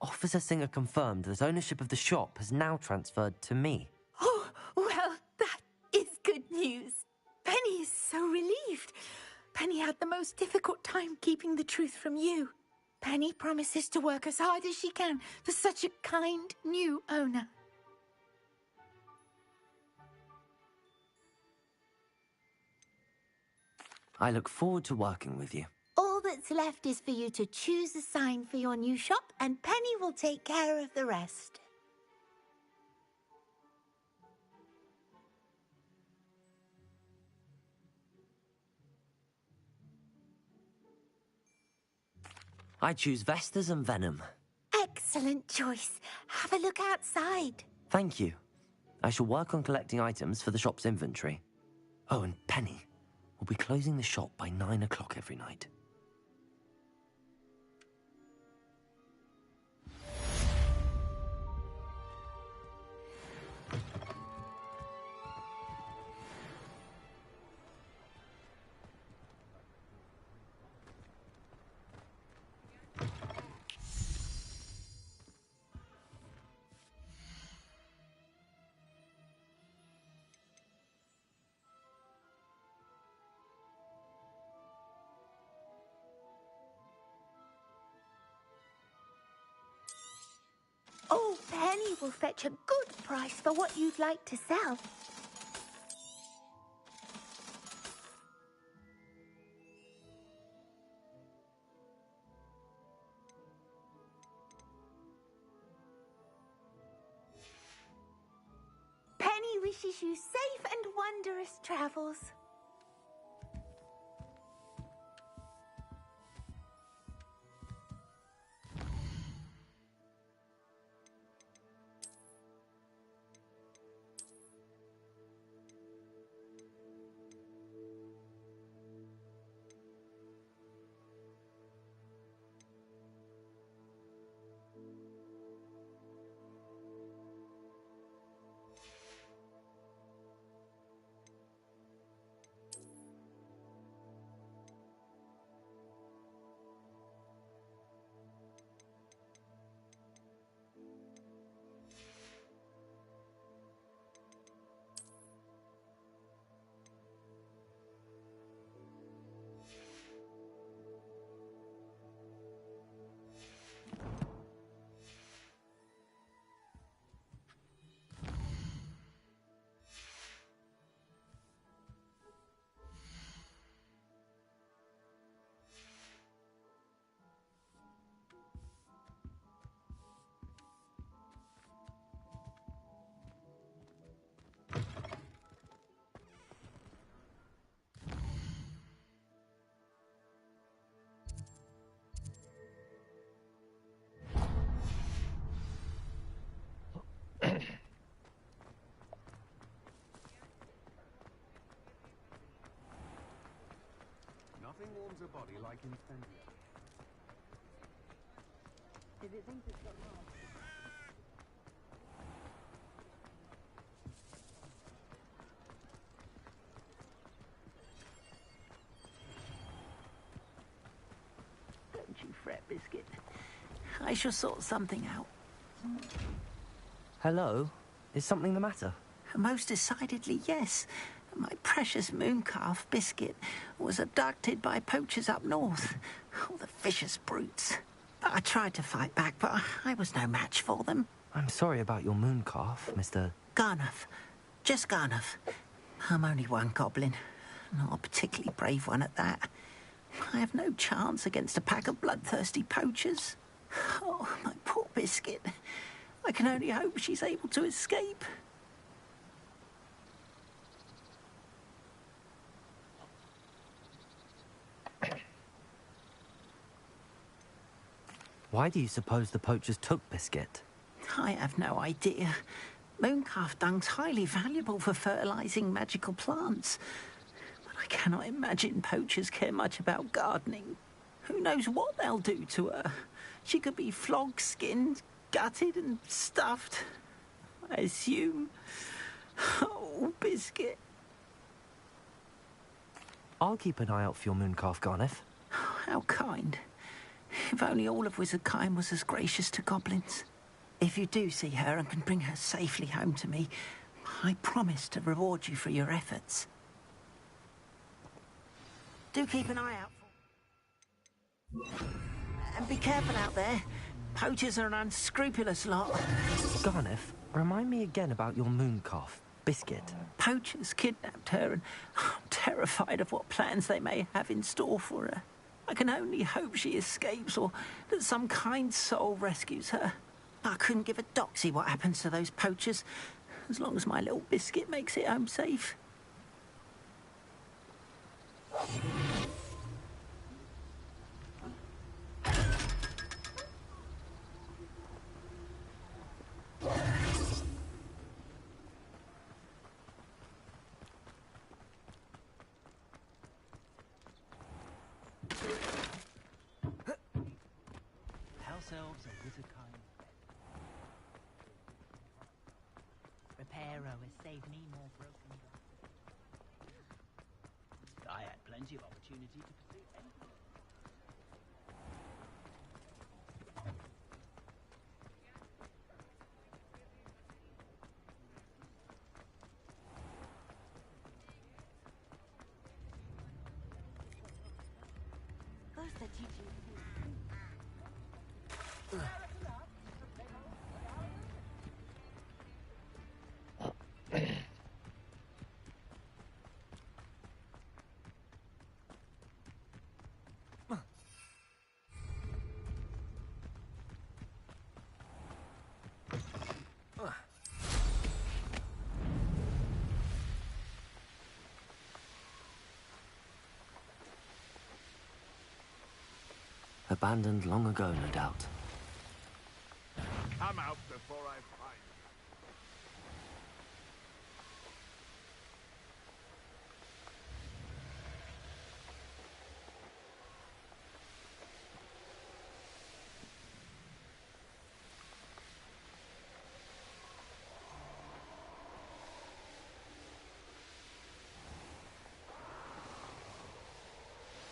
Officer Singer confirmed that ownership of the shop has now transferred to me. Oh, well, that is good news. Penny is so relieved. Penny had the most difficult time keeping the truth from you. Penny promises to work as hard as she can for such a kind new owner. I look forward to working with you. All that's left is for you to choose a sign for your new shop, and Penny will take care of the rest. I choose Vestas and Venom. Excellent choice. Have a look outside. Thank you. I shall work on collecting items for the shop's inventory. Oh, and Penny, we'll be closing the shop by 9 o'clock every night. Oh, Penny will fetch a good price for what you'd like to sell. Penny wishes you safe and wondrous travels. Nothing warms a body like incendiary. If it thinks it's got love. Don't you fret, Biscuit. I shall sort something out. Hello? Is something the matter? Most decidedly, yes. My precious mooncalf, Biscuit, was abducted by poachers up north. Oh, the vicious brutes. I tried to fight back, but I was no match for them. I'm sorry about your mooncalf, Mr. Garnuff. Just Garnuff. I'm only one goblin. Not a particularly brave one at that. I have no chance against a pack of bloodthirsty poachers. Oh, my poor Biscuit. I can only hope she's able to escape. Why do you suppose the poachers took Biscuit? I have no idea. Mooncalf dung's highly valuable for fertilizing magical plants. But I cannot imagine poachers care much about gardening. Who knows what they'll do to her? She could be flogged, skinned, gutted and stuffed. I assume. Oh, Biscuit. I'll keep an eye out for your mooncalf, Garniff. How kind. If only all of Wizardkind was as gracious to goblins. If you do see her and can bring her safely home to me, I promise to reward you for your efforts. Do keep an eye out for... And be careful out there. Poachers are an unscrupulous lot. Garniff, remind me again about your mooncalf, Biscuit. Poachers kidnapped her, and I'm terrified of what plans they may have in store for her. I can only hope she escapes or that some kind soul rescues her. I couldn't give a doxy what happens to those poachers, as long as my little Biscuit makes it home safe. House elves are Wizardkind. Reparo has saved me more broken glass. I had plenty of opportunity to pursue anything. Where's the teaching? Abandoned long ago, no doubt. Come out before I find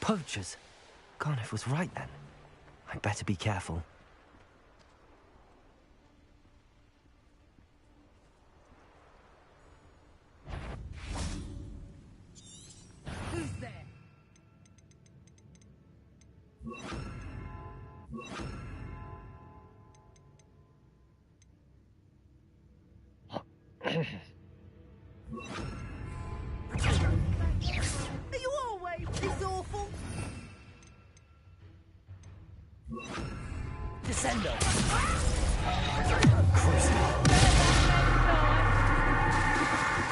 Poachers! Garniff was right then. I'd better be careful. Who's there? Are you always this awful? Descendo!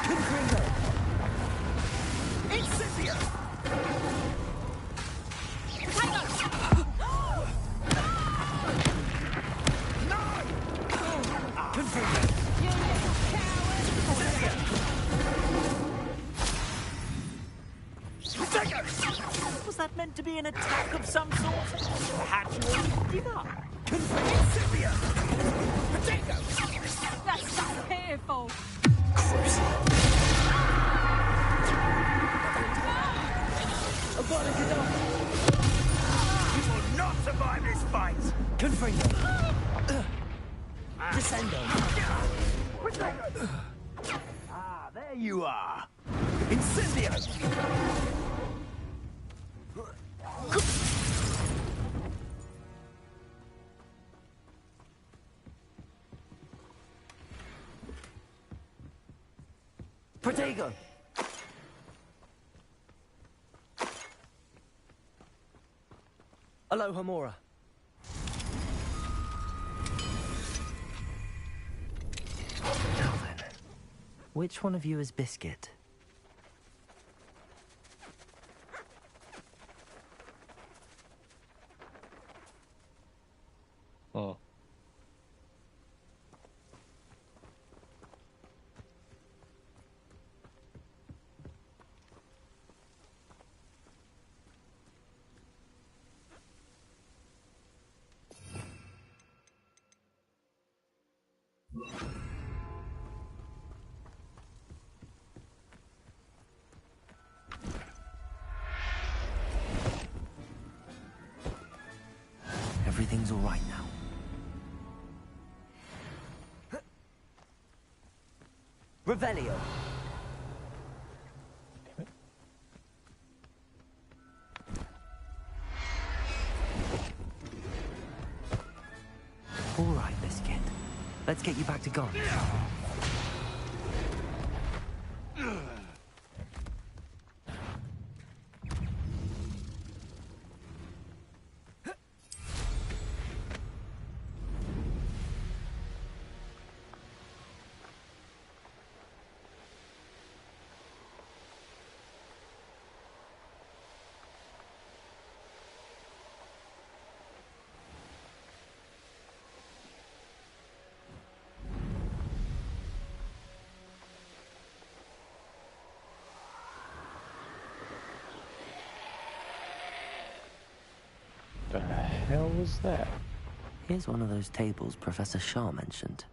Confringo! Incendio! Confringo! Was that meant to be an attack of some sort? Perhaps you all give up. Incipia! Potato! That's so fearful. You will not survive this fight! Confringo! Descendo! Ah, there you are! Incendio! Protego! Aloha Mora. Now then, which one of you is Biscuit? Oh. Everything's all right now. Revelio. All right, Biscuit. Let's get you back to Gon. The hell was that? Here's one of those tables Professor Shah mentioned.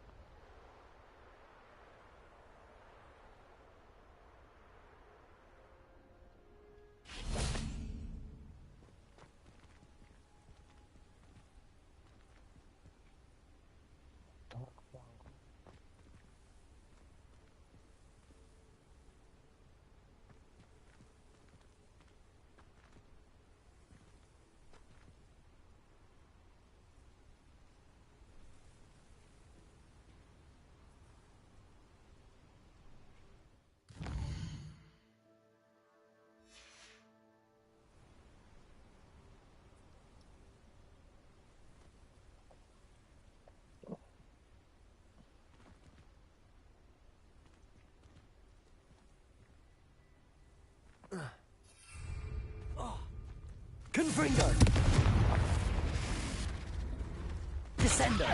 Confringo! Descendo!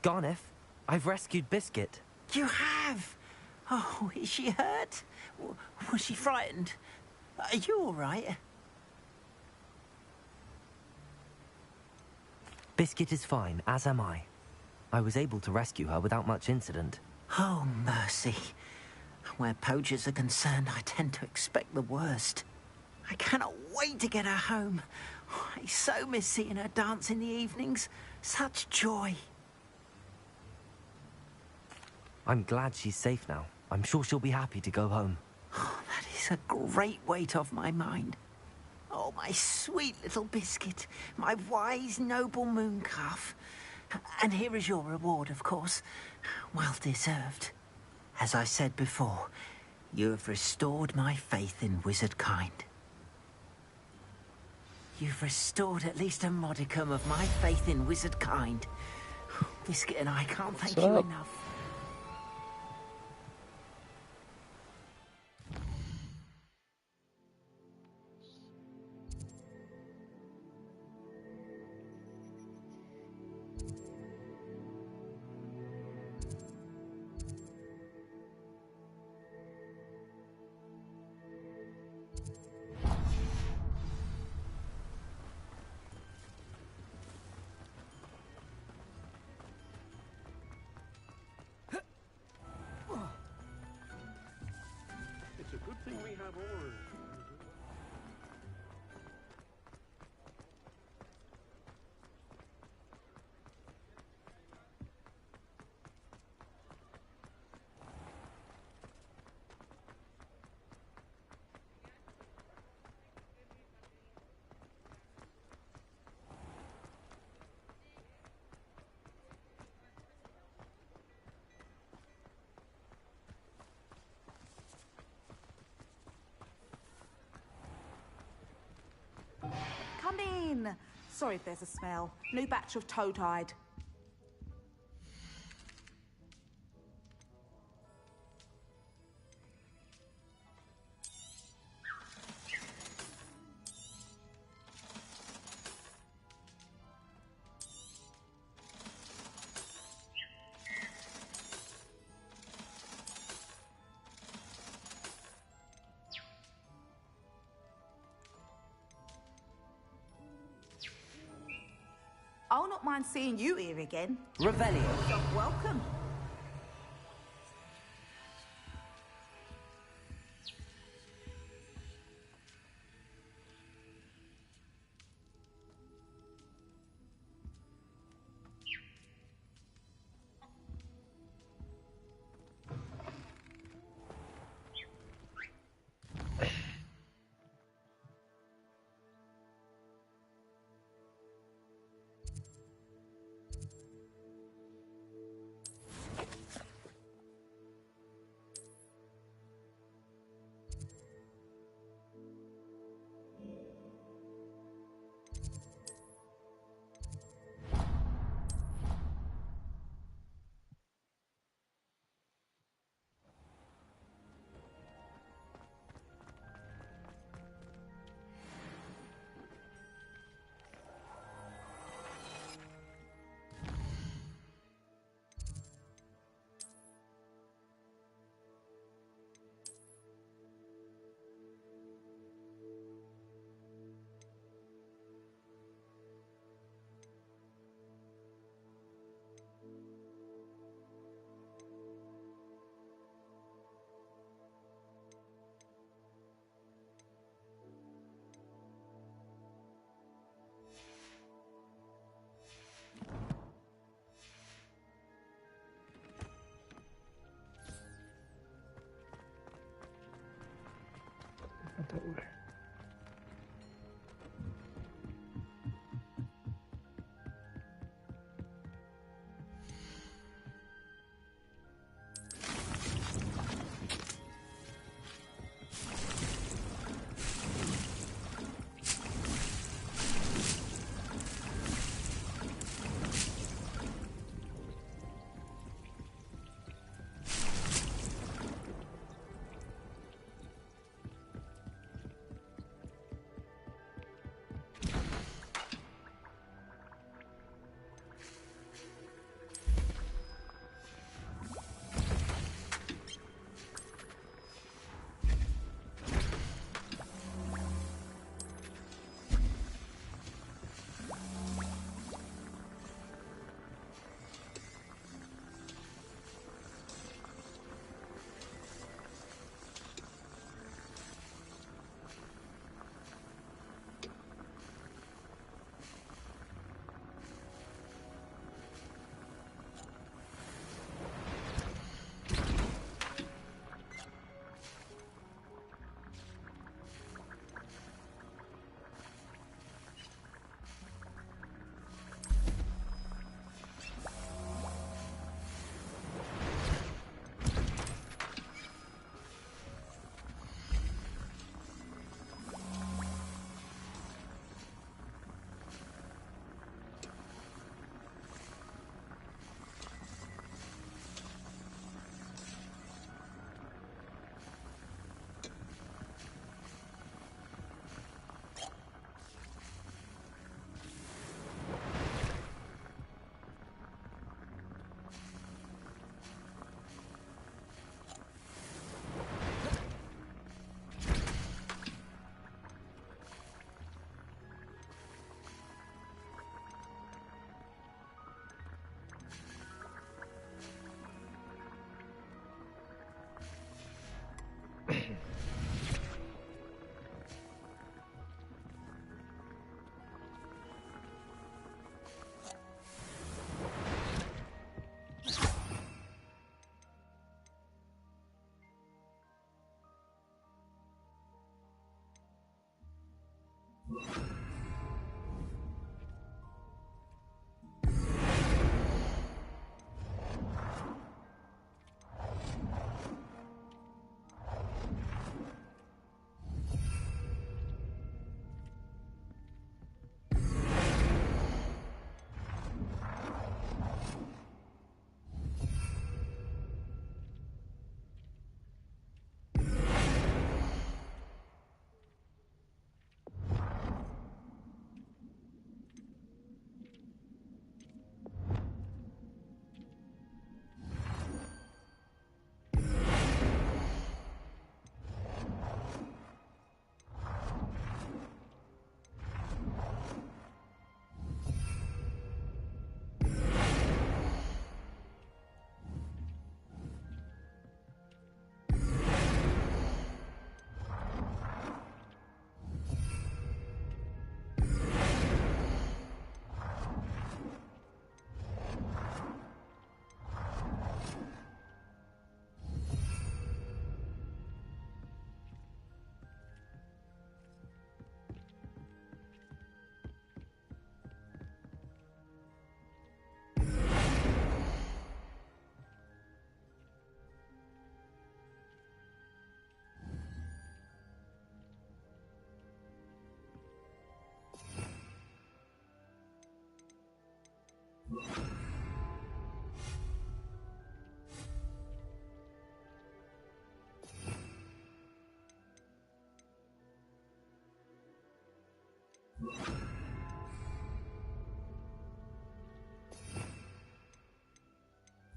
Garneth, I've rescued Biscuit. You have? Oh, is she hurt? Was she frightened? Are you all right? Biscuit is fine, as am I. I was able to rescue her without much incident. Oh, mercy. Where poachers are concerned, I tend to expect the worst. I cannot wait to get her home. I so miss seeing her dance in the evenings. Such joy. I'm glad she's safe now. I'm sure she'll be happy to go home. Oh, that is a great weight off my mind. Oh, my sweet little Biscuit, my wise, noble mooncalf. And here is your reward, of course. Well deserved. As I said before, you have restored my faith in wizard kind. You've restored at least a modicum of my faith in wizard kind. Biscuit and I can't thank you enough. It's a good thing we have oars. Come in. Sorry if there's a smell. New batch of toad-hide. I'll not mind seeing you here again. Revelio. You're welcome.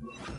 Move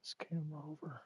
this camera over.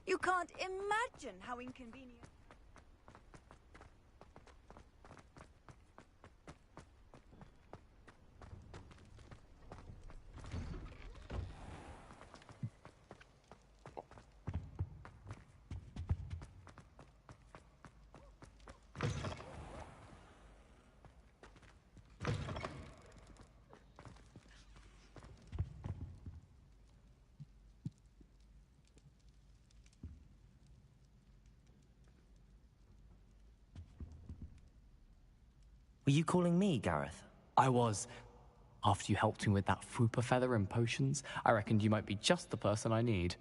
You can't imagine how inconvenient. Were you calling me, Gareth? I was. After you helped me with that Fupa feather and potions, I reckoned you might be just the person I need.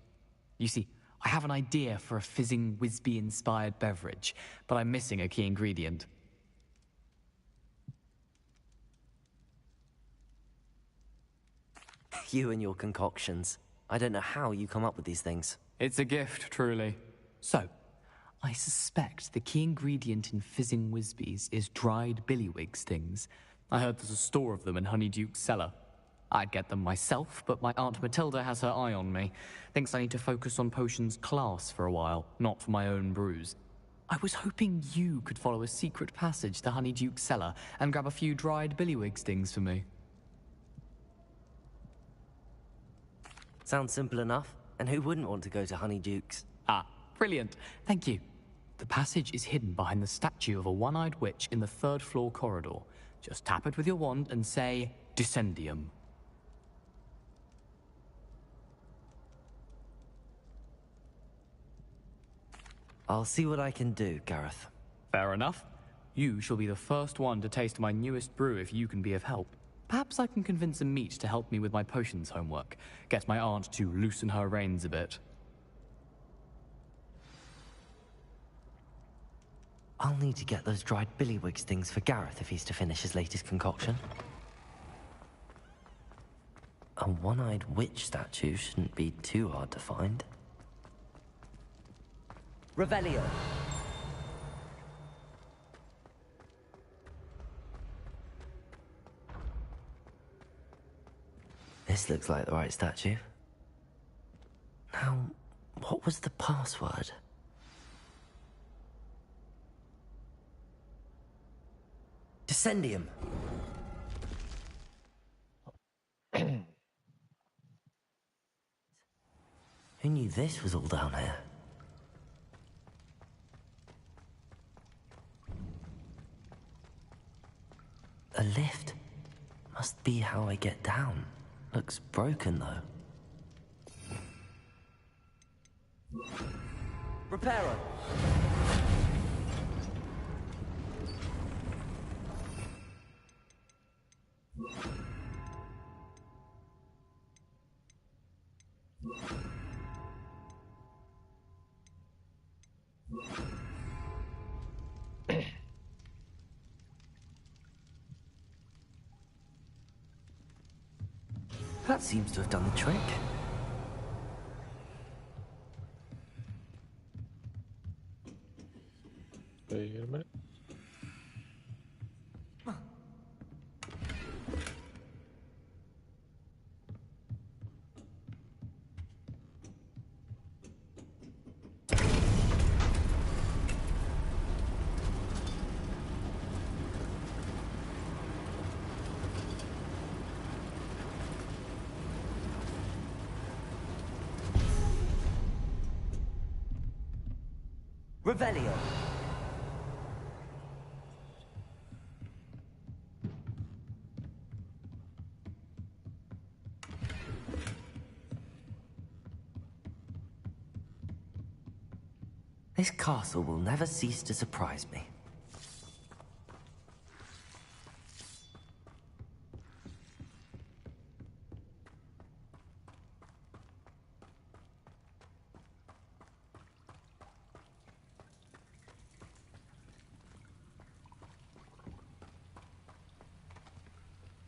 You see, I have an idea for a fizzing Wisby-inspired beverage, but I'm missing a key ingredient. You and your concoctions. I don't know how you come up with these things. It's a gift, truly. So, I suspect the key ingredient in fizzing Wisbies is dried billywig stings. I heard there's a store of them in Honeyduke's cellar. I'd get them myself, but my Aunt Matilda has her eye on me. Thinks I need to focus on potions class for a while, not for my own brews. I was hoping you could follow a secret passage to Honeyduke's cellar and grab a few dried billywig stings for me. Sounds simple enough. And who wouldn't want to go to Honeyduke's? Ah, brilliant. Thank you. The passage is hidden behind the statue of a one-eyed witch in the third-floor corridor. Just tap it with your wand and say, Descendium. I'll see what I can do, Gareth. Fair enough. You shall be the first one to taste my newest brew if you can be of help. Perhaps I can convince a meat to help me with my potions homework. Get my aunt to loosen her reins a bit. I'll need to get those dried billywig stings for Gareth if he's to finish his latest concoction. A one-eyed witch statue shouldn't be too hard to find. Revelio! This looks like the right statue. Now, what was the password? Descendium. Who knew this was all down here? A lift. Must be how I get down. Looks broken, though. Reparo! That seems to have done the trick. Wait a minute. Revelio. This castle will never cease to surprise me.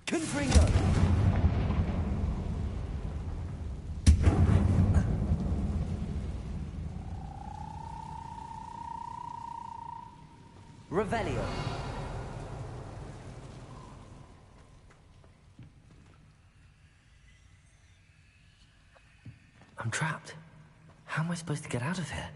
Confringo! Revelio. I'm trapped. How am I supposed to get out of here?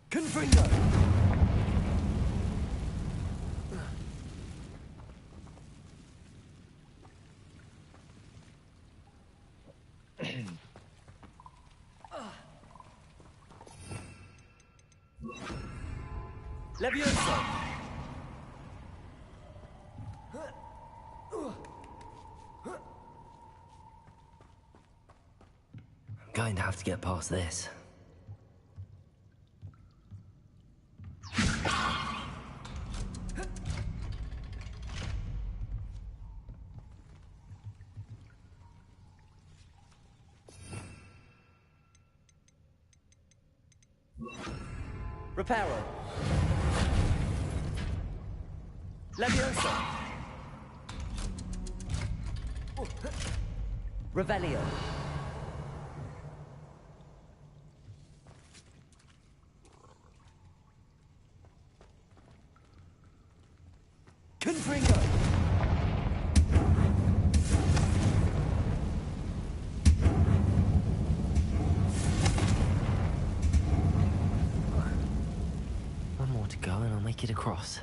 Confringo! Levioso! I'm going to have to get past this. Reparo. Levioso. Revelio. Confringo! One more to go and I'll make it across.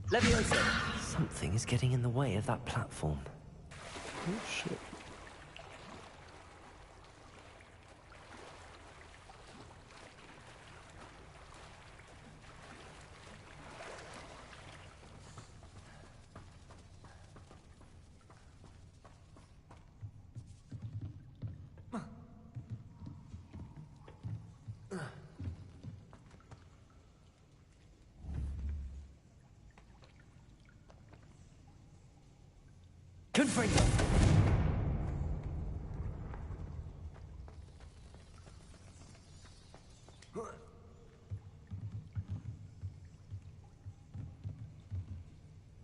Levioso! Something is getting in the way of that platform. Oh, shit. Confringo!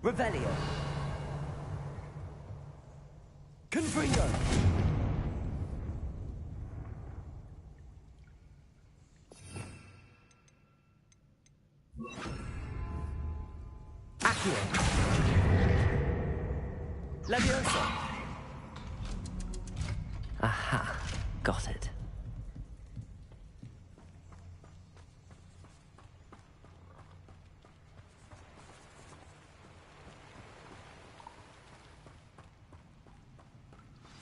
Revelio. Confringo! Accio. Levioso. Aha. Got it.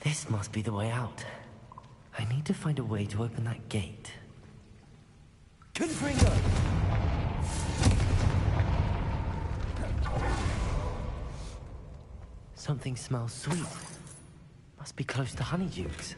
This must be the way out. I need to find a way to open that gate. Confringo! Something smells sweet. Must be close to Honeydukes.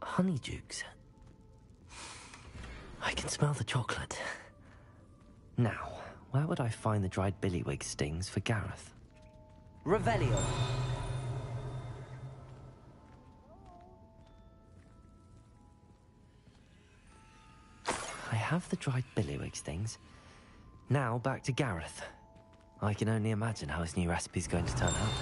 Honeydukes. I can smell the chocolate. Now, where would I find the dried billywig stings for Gareth? Revelio. I have the dried billywig stings. Now back to Gareth. I can only imagine how his new recipe's going to turn out.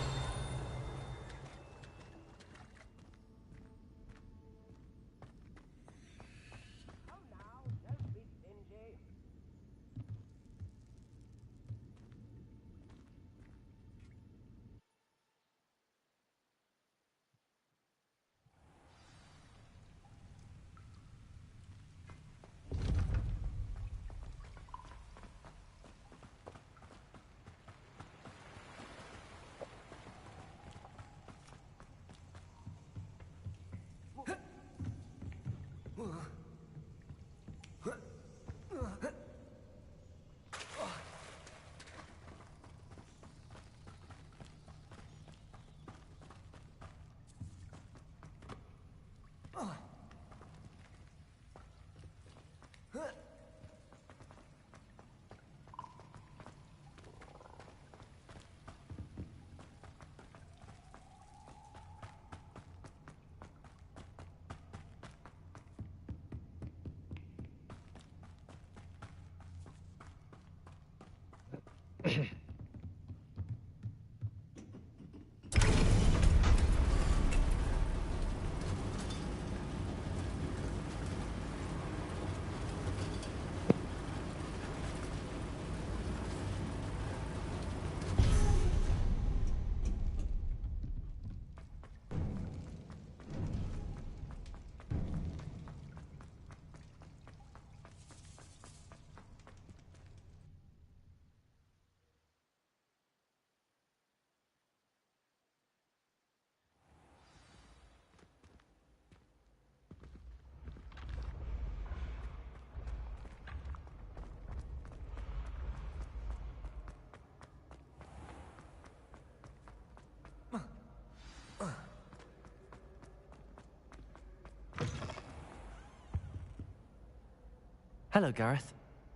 Hello, Gareth.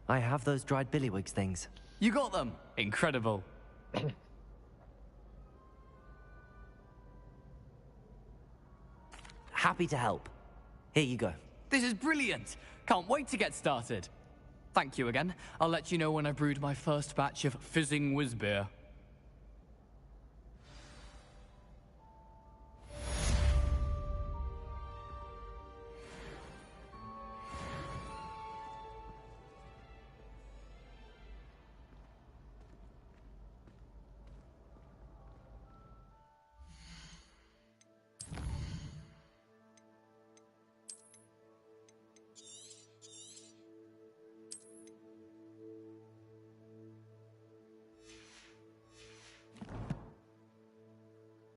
I have those dried billywigs things. You got them! Incredible. Happy to help. Here you go. This is brilliant! Can't wait to get started. Thank you again. I'll let you know when I've brewed my first batch of fizzing whiz beer.